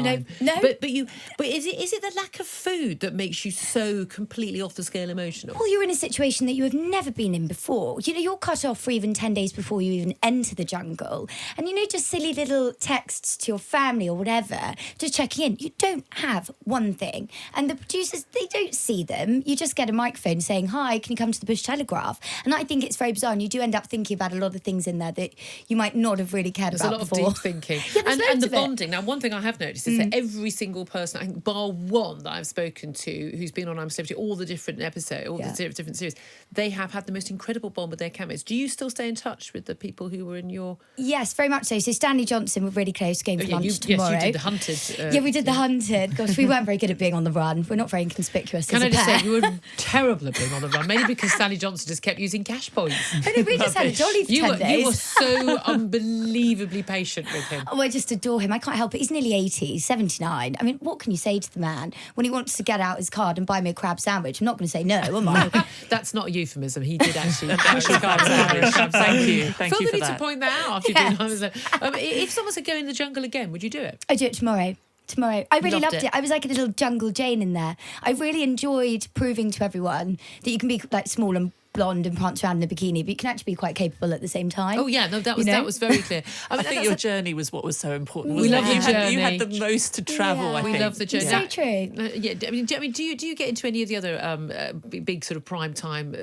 But is it the lack of food that makes you so completely off the scale emotional? Well, you're in a situation that you have never been in before. You're cut off for even 10 days before you even enter the jungle, and just silly little texts to your family or whatever, just checking in. You don't have one thing, and the producers, they don't see them. You just get a microphone saying, hi, can you come to the Bush Telegraph? And I think it's very bizarre, and you do end up thinking about a lot of things in there that you might not have really cared about before. There's a lot of deep thinking. And the bonding. Now, one thing I have noticed is that every single person, I think bar one that I've spoken to who's been on I'm a Celebrity, all the different episodes, all the different series, they have had the most incredible bond with their cameos. Do you still stay in touch with the people who were in your... Yes, very much so. So Stanley Johnson, we're really close, going for lunch tomorrow. Yes, you did the Hunted. We did the Hunted. Gosh, we weren't very good at being on the run. We're not very inconspicuous Can I just say, you were terrible at being on the run, mainly because Stanley Johnson just kept using cash points. We just had a jolly for 10 days. You were so unbelievably patient with him. Oh, I just adore him. I can't help it. He's nearly 80, he's 79. I mean, what can you say to the man when he wants to get out his card and buy me a crab sandwich? I'm not going to say no, am I? That's not a euphemism. He did actually buy his crab sandwich. Thank you for need that. to point that out after you've been on. If someone said go in the jungle again, would you do it? I do it tomorrow. I really loved it. I was like a little jungle Jane in there. I really enjoyed proving to everyone that you can be like small and blonde and prance around in a bikini, but you can actually be quite capable at the same time. Oh yeah, no, that was very clear. I think your journey was what was so important. We love the journey. You had the most to travel. I think. We love the journey. So true. I mean, do you get into any of the other big sort of prime time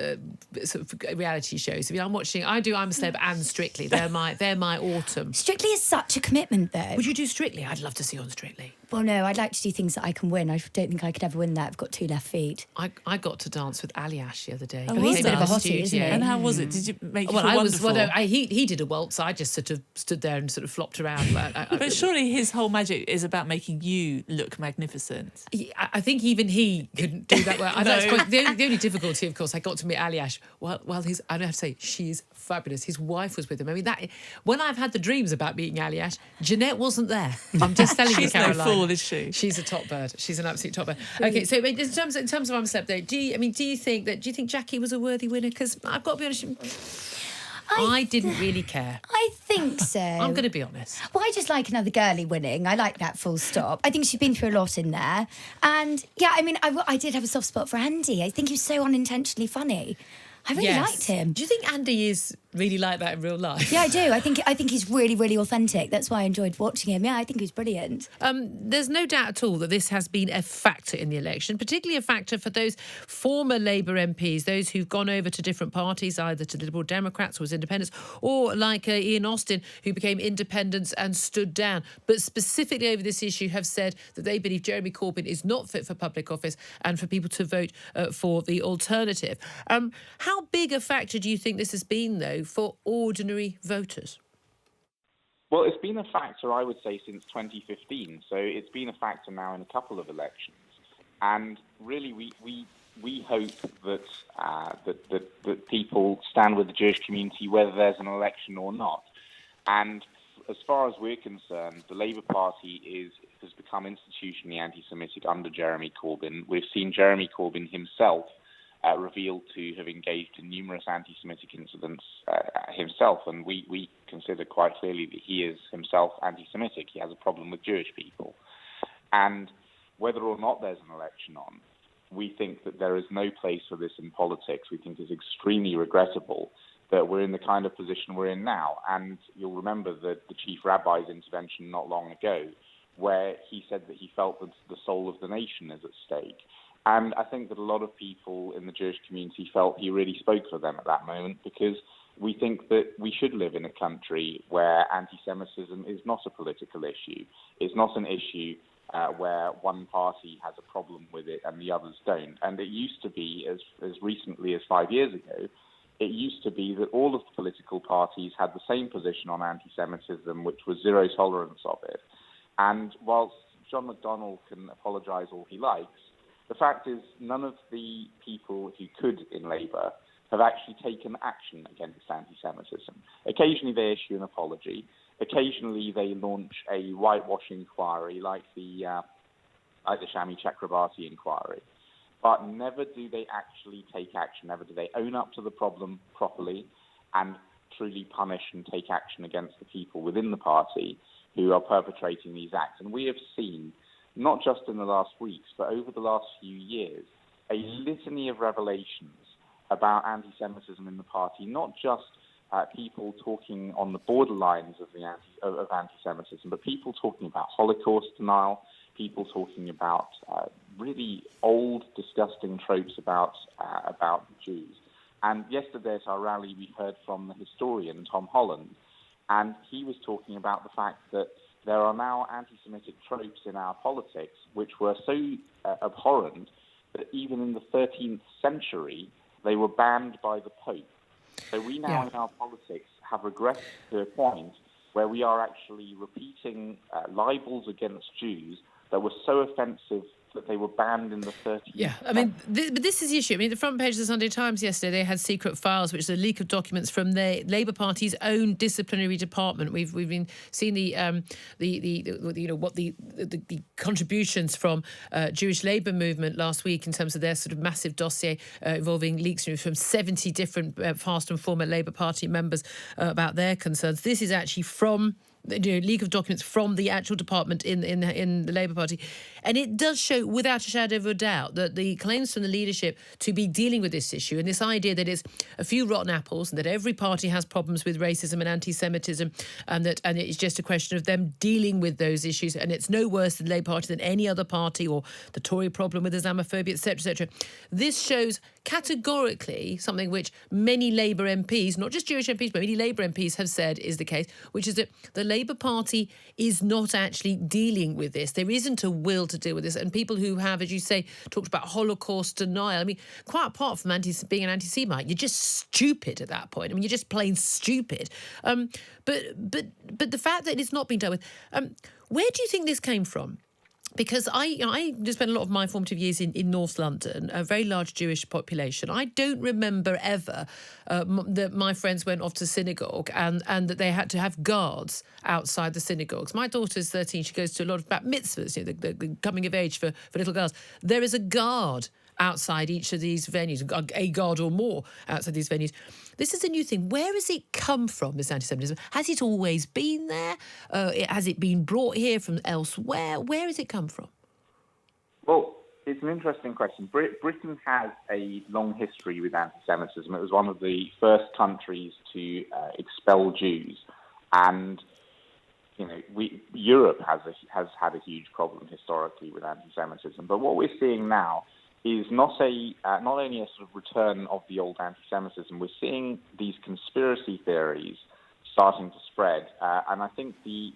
sort of reality shows? I mean, I'm a Celeb and Strictly. They're my autumn. Strictly is such a commitment, though. Would you do Strictly? I'd love to see you on Strictly. Well, no, I'd like to do things that I can win. I don't think I could ever win that. I've got 2 left feet. I got to dance with Ali Ash the other day. He's a bit of a hottie, isn't he? And how was it? Did you make you feel wonderful? He did a waltz. I just sort of stood there and sort of flopped around. But surely his whole magic is about making you look magnificent. I think even he couldn't do that well. The only difficulty, of course, I got to meet Ali Ash. I have to say, she's fabulous. His wife was with him. I mean, when I've had the dreams about meeting Ali Ash, Jeanette wasn't there. I'm just telling you, Caroline. She's no fool, is she? She's a top bird. She's an absolute top bird. Okay, so in terms of I'm a Celeb, though, do you think Jackie was a worthy winner? Because I've got to be honest, I didn't really care. I think so. I'm going to be honest. Well, I just like another girly winning. I like that, full stop. I think she's been through a lot in there. And yeah, I mean, I did have a soft spot for Andy. I think he was so unintentionally funny. I really liked him. Do you think Andy is really like that in real life. Yeah, I do. I think he's really, really authentic. That's why I enjoyed watching him. Yeah, I think he's brilliant. There's no doubt at all that this has been a factor in the election, particularly a factor for those former Labour MPs, those who've gone over to different parties, either to the Liberal Democrats or as independents, or like Ian Austin, who became independents and stood down, but specifically over this issue have said that they believe Jeremy Corbyn is not fit for public office and for people to vote for the alternative. How big a factor do you think this has been, though, for ordinary voters? Well, it's been a factor, I would say, since 2015. So it's been a factor now in a couple of elections. And really, we hope that people stand with the Jewish community whether there's an election or not. And as far as we're concerned, the Labour Party has become institutionally anti-Semitic under Jeremy Corbyn. We've seen Jeremy Corbyn himself revealed to have engaged in numerous anti-Semitic incidents himself, and we consider quite clearly that he is himself anti-Semitic. He has a problem with Jewish people. And whether or not there's an election on, we think that there is no place for this in politics. We think it's extremely regrettable that we're in the kind of position we're in now. And you'll remember the Chief Rabbi's intervention not long ago, where he said that he felt that the soul of the nation is at stake. And I think that a lot of people in the Jewish community felt he really spoke for them at that moment, because we think that we should live in a country where anti-Semitism is not a political issue. It's not an issue where one party has a problem with it and the others don't. And it used to be, as recently as 5 years ago, it used to be that all of the political parties had the same position on anti-Semitism, which was zero tolerance of it. And whilst John McDonnell can apologise all he likes, the fact is none of the people who could in Labour have actually taken action against anti-Semitism. Occasionally they issue an apology. Occasionally they launch a whitewash inquiry like the Shami Chakrabarti inquiry. But never do they actually take action. Never do they own up to the problem properly and truly punish and take action against the people within the party who are perpetrating these acts. And we have seen, not just in the last weeks, but over the last few years, a litany of revelations about anti-Semitism in the party, not just people talking on the borderlines of anti-Semitism, but people talking about Holocaust denial, people talking about really old, disgusting tropes about Jews. And yesterday at our rally, we heard from the historian Tom Holland, and he was talking about the fact that there are now anti-Semitic tropes in our politics which were so abhorrent that even in the 13th century, they were banned by the Pope. So we now in our politics have regressed to a point where we are actually repeating libels against Jews that were so offensive that they were banned in the 30s. Yeah, I mean, but this is the issue. I mean, the front page of the Sunday Times yesterday, they had secret files, which is a leak of documents from the Labour Party's own disciplinary department. We've been seeing the contributions from Jewish Labour movement last week in terms of their sort of massive dossier involving leaks from 70 different past and former Labour Party members about their concerns. This is actually from leak of documents from the actual department in the Labour Party. And it does show, without a shadow of a doubt, that the claims from the leadership to be dealing with this issue and this idea that it's a few rotten apples and that every party has problems with racism and anti-Semitism and it's just a question of them dealing with those issues and it's no worse than the Labour Party than any other party or the Tory problem with Islamophobia, etc., etc. This shows categorically something which many Labour MPs, not just Jewish MPs, but many Labour MPs have said is the case, which is that the Labour Party is not actually dealing with this. There isn't a will to deal with this. And people who have, as you say, talked about Holocaust denial, I mean, quite apart from being an anti-Semite, you're just stupid at that point. I mean, you're just plain stupid. But the fact that it's not being dealt with, where do you think this came from? Because I just spent a lot of my formative years in North London, a very large Jewish population. I don't remember ever that my friends went off to synagogue and that they had to have guards outside the synagogues. My daughter's 13. She goes to a lot of bat mitzvahs, the coming of age for little girls. There is a guard outside each of these venues, a guard or more outside these venues. This is a new thing. Where has it come from, this anti-Semitism? Has it always been there? Has it been brought here from elsewhere? Where has it come from? Well, it's an interesting question. Britain has a long history with anti-Semitism. It was one of the first countries to expel Jews, and Europe has had a huge problem historically with anti-Semitism. But what we're seeing now is not only a sort of return of the old anti-Semitism. We're seeing these conspiracy theories starting to spread, and I think the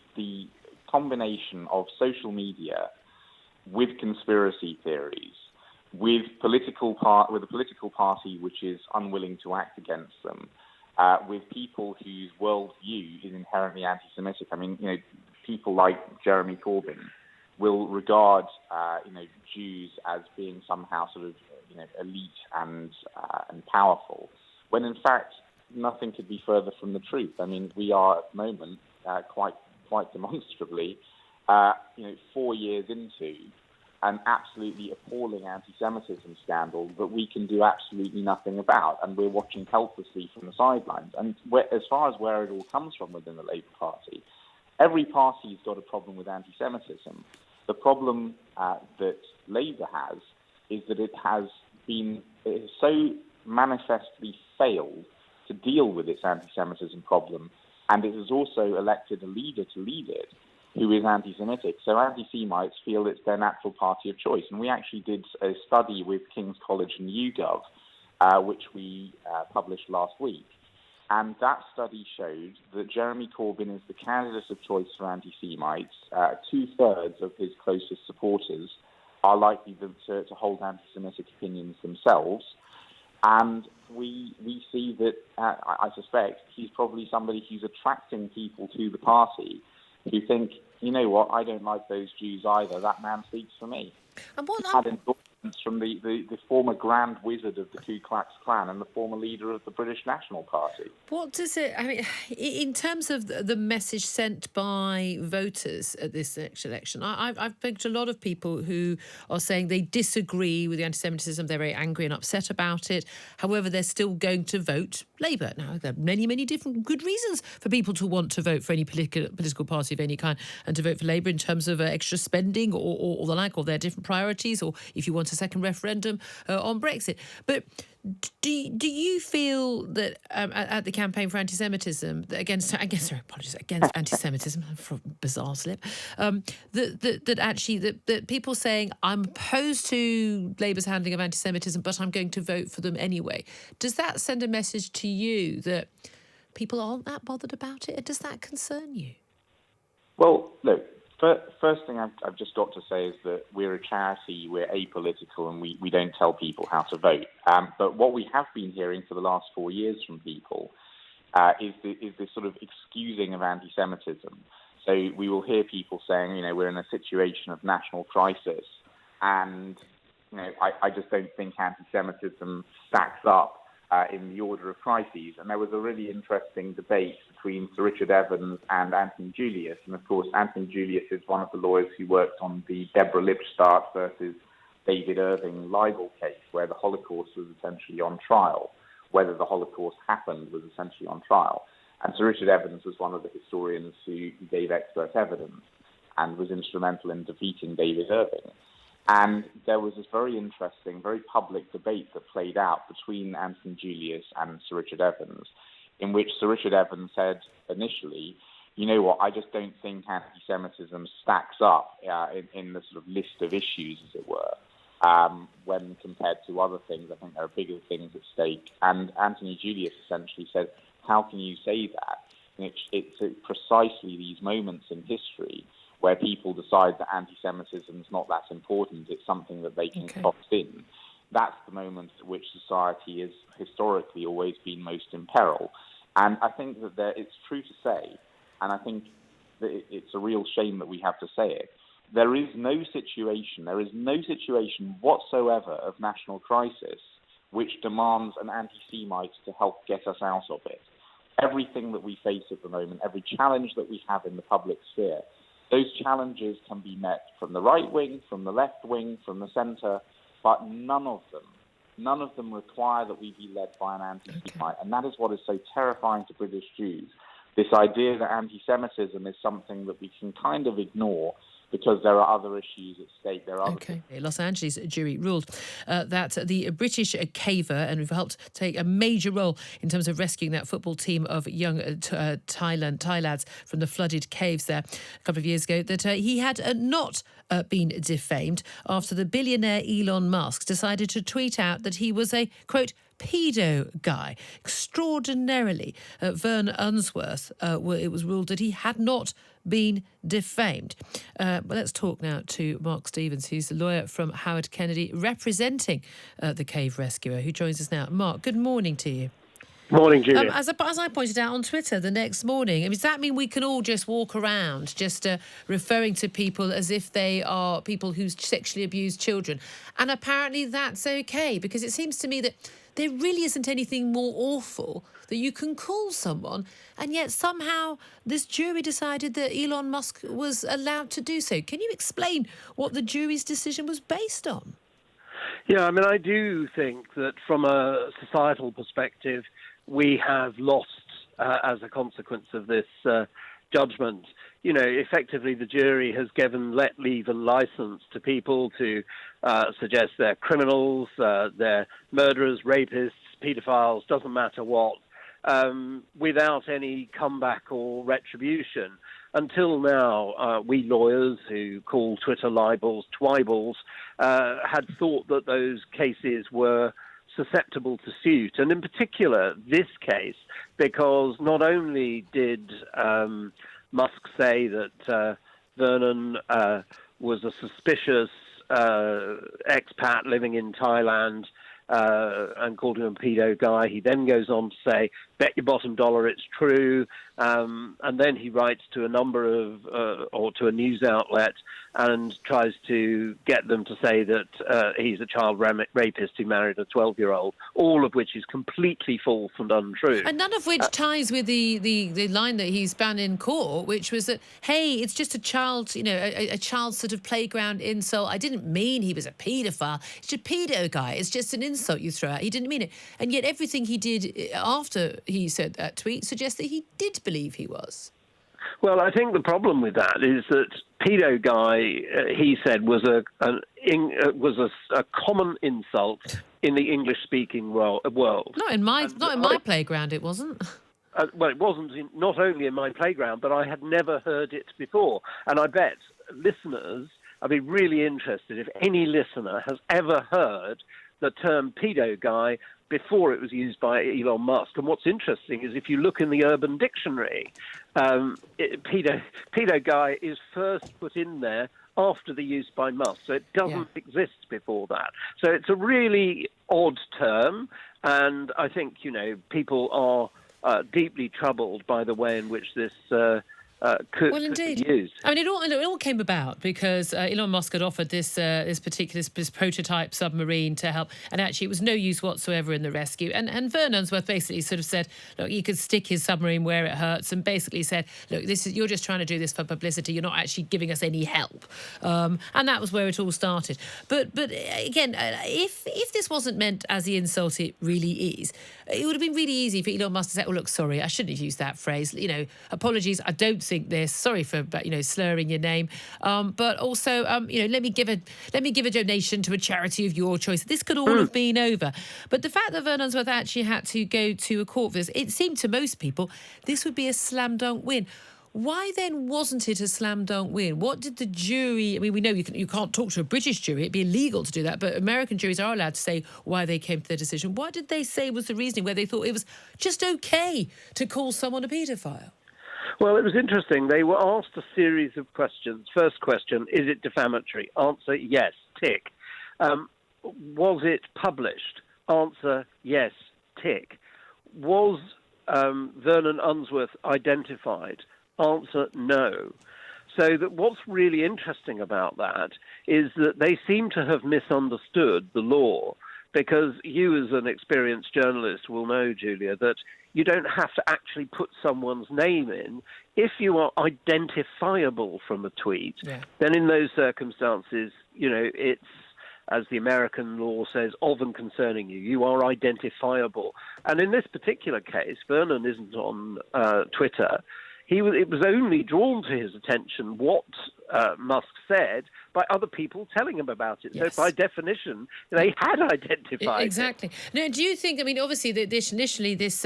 combination of social media with conspiracy theories, with a political party which is unwilling to act against them, with people whose worldview is inherently anti-Semitic. I mean, people like Jeremy Corbyn will regard, Jews as being somehow sort of, elite and powerful, when in fact nothing could be further from the truth. I mean, we are at the moment quite demonstrably, 4 years into an absolutely appalling anti-Semitism scandal that we can do absolutely nothing about, and we're watching helplessly from the sidelines. And as far as where it all comes from within the Labour Party, every party's got a problem with anti-Semitism. The problem that Labour has is that it has so manifestly failed to deal with its anti-Semitism problem, and it has also elected a leader to lead it who is anti-Semitic. So anti-Semites feel it's their natural party of choice. And we actually did a study with King's College and YouGov, which we published last week. And that study showed that Jeremy Corbyn is the candidate of choice for anti-Semites. 2/3 of his closest supporters are likely to hold anti-Semitic opinions themselves. And we see that, I suspect, he's probably somebody who's attracting people to the party who think, you know what, I don't like those Jews either. That man speaks for me. And what He's had endorsements from the former Grand Wizard of the Ku Klux Klan and the former leader of the British National Party. What does it, I mean, in terms of the message sent by voters at this next election, I've spoken to a lot of people who are saying they disagree with the anti-Semitism, they're very angry and upset about it. However, they're still going to vote Labour. Now, there are many, many different good reasons for people to want to vote for any political party of any kind and to vote for Labour in terms of extra spending or the like, or their different priorities, or if you want a second referendum on Brexit. But do you feel that at the campaign for anti-Semitism, against anti-Semitism, bizarre slip, that people saying I'm opposed to Labour's handling of anti-Semitism, but I'm going to vote for them anyway? Does that send a message to you that people aren't that bothered about it? Or does that concern you? Well, look, first thing I've just got to say is that we're a charity, we're apolitical, and we don't tell people how to vote. But what we have been hearing for the last 4 years from people is this sort of excusing of anti-Semitism. So we will hear people saying, we're in a situation of national crisis, and I just don't think anti-Semitism stacks up in the order of crises. And there was a really interesting debate between Sir Richard Evans and Anthony Julius. And of course, Anthony Julius is one of the lawyers who worked on the Deborah Lipstadt versus David Irving libel case, where the Holocaust was essentially on trial. Whether the Holocaust happened was essentially on trial. And Sir Richard Evans was one of the historians who gave expert evidence and was instrumental in defeating David Irving. And there was this very interesting, very public debate that played out between Anthony Julius and Sir Richard Evans, in which Sir Richard Evans said initially, you know what, I just don't think anti-Semitism stacks up in the sort of list of issues, as it were, when compared to other things. I think there are bigger things at stake. And Anthony Julius essentially said, how can you say that? And it's precisely these moments in history where people decide that anti-Semitism is not that important, it's something that they can cross in. That's the moment at which society has historically always been most in peril. And I think that it's true to say, and I think that it's a real shame that we have to say it, there is no situation whatsoever of national crisis which demands an anti-Semite to help get us out of it. Everything that we face at the moment, every challenge that we have in the public sphere, those challenges can be met from the right wing, from the left wing, from the centre, but none of them require that we be led by an anti-Semite. And that is what is so terrifying to British Jews. this idea that anti-Semitism is something that we can kind of ignore because there are other issues at stake. There are Okay. Los Angeles jury ruled that the British caver, and we've helped take a major role in terms of rescuing that football team of young Thai lads from the flooded caves there a couple of years ago, that he had not been defamed after the billionaire Elon Musk decided to tweet out that he was a, quote, pedo guy. Extraordinarily, Vernon Unsworth, it was ruled that he had not been defamed. But let's talk now to Mark Stevens, who's the lawyer from Howard Kennedy representing the cave rescuer, who joins us now. Mark, good morning to you. Morning, Julia. As I pointed out on Twitter the next morning, does that mean we can all just walk around just referring to people as if they are people who sexually abuse children? And apparently that's okay, because it seems to me that there really isn't anything more awful that you can call someone, and yet somehow this jury decided that Elon Musk was allowed to do so. Can you explain what the jury's decision was based on? Yeah, I mean, I do think that from a societal perspective, we have lost as a consequence of this judgment. You know, effectively the jury has given let, leave and license to people to suggest they're criminals, they're murderers, rapists, paedophiles, doesn't matter what, without any comeback or retribution. Until now, we lawyers who call Twitter libels twibles had thought that those cases were susceptible to suit, and in particular this case, because not only did Musk say that Vernon was a suspicious expat living in Thailand and called him a pedo guy. He then goes on to say, bet your bottom dollar it's true. And then he writes to a number of, or to a news outlet, and tries to get them to say that he's a child rapist who married a 12-year-old, all of which is completely false and untrue. And none of which ties with the line that he span in court, which was that, hey, it's just a child, a child's sort of playground insult. I didn't mean he was a paedophile. It's just a pedo guy. It's just an insult you throw out. He didn't mean it. And yet everything he did after he said that tweet suggests that he did believe he was. Well, I think the problem with that is that pedo guy, he said, was a common insult in the English-speaking world. Not in my playground, it wasn't. Well, it wasn't not only in my playground, but I had never heard it before. And I bet listeners, I'd be really interested if any listener has ever heard the term pedo guy before it was used by Elon Musk. And what's interesting is if you look in the Urban Dictionary, pedo guy is first put in there after the use by Musk. So it doesn't exist before that. So it's a really odd term. And I think, people are deeply troubled by the way in which this could be used. I mean, it all came about because Elon Musk had offered this prototype submarine to help, and actually it was no use whatsoever in the rescue. And Vernon Unsworth basically sort of said, look, you could stick his submarine where it hurts, and basically said, look, you're just trying to do this for publicity. You're not actually giving us any help. And that was where it all started. But again, if this wasn't meant as the insult it really is, it would have been really easy for Elon Musk to say, oh, look, sorry, I shouldn't have used that phrase. Apologies, I don't think this. Sorry for slurring your name, but also let me give a donation to a charity of your choice. This could all have been over, but the fact that Vernon Unsworth actually had to go to a court for this, it seemed to most people this would be a slam dunk win. Why then wasn't it a slam dunk win? What did the jury? I mean, we know you can't talk to a British jury; it'd be illegal to do that. But American juries are allowed to say why they came to their decision. What did they say was the reasoning where they thought it was just okay to call someone a paedophile? Well, it was interesting. They were asked a series of questions. First question, is it defamatory? Answer, yes, tick. Was it published? Answer, yes, tick. Was Vernon Unsworth identified? Answer, no. So that what's really interesting about that is that they seem to have misunderstood the law, because you as an experienced journalist will know, Julia, that you don't have to actually put someone's name in. If you are identifiable from a tweet, then in those circumstances, it's as the American law says, of and concerning you. You are identifiable. And in this particular case, Vernon isn't on Twitter. It was only drawn to his attention what Musk said by other people telling him about it. Yes. So by definition, they had identified exactly. it. Now, do you think? I mean, obviously, initially this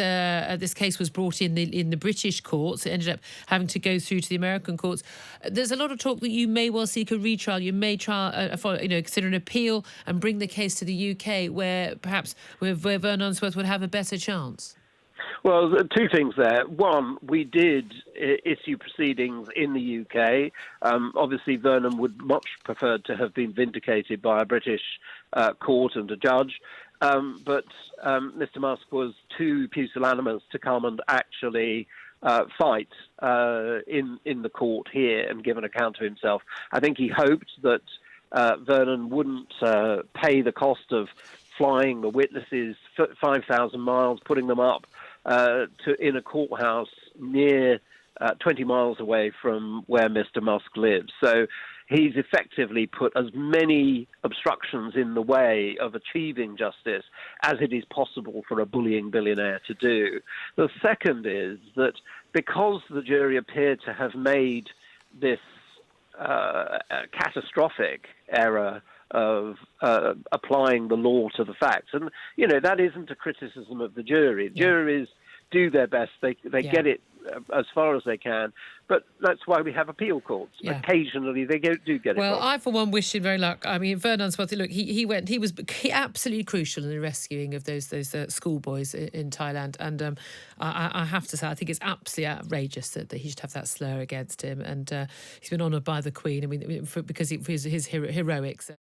case was brought in the British courts. It ended up having to go through to the American courts. There's a lot of talk that you may well seek a retrial. You may consider an appeal and bring the case to the UK, where Vernon Unsworth would have a better chance. Well, two things there. One, we did issue proceedings in the UK. Obviously, Vernon would much prefer to have been vindicated by a British court and a judge. But Mr. Musk was too pusillanimous to come and actually fight in the court here and give an account of himself. I think he hoped that Vernon wouldn't pay the cost of flying the witnesses 5,000 miles, putting them up in a courthouse near 20 miles away from where Mr. Musk lives. So he's effectively put as many obstructions in the way of achieving justice as it is possible for a bullying billionaire to do. The second is that because the jury appeared to have made this catastrophic error of applying the law to the facts. And, that isn't a criticism of the jury. The juries do their best. They get it as far as they can. But that's why we have appeal courts. Yeah. Occasionally they do get it wrong. Well, I, for one, wish him very luck. I mean, Vernon Unsworth, look, he was absolutely crucial in the rescuing of those schoolboys in Thailand. And I have to say, I think it's absolutely outrageous that he should have that slur against him. And he's been honoured by the Queen, because of his heroics.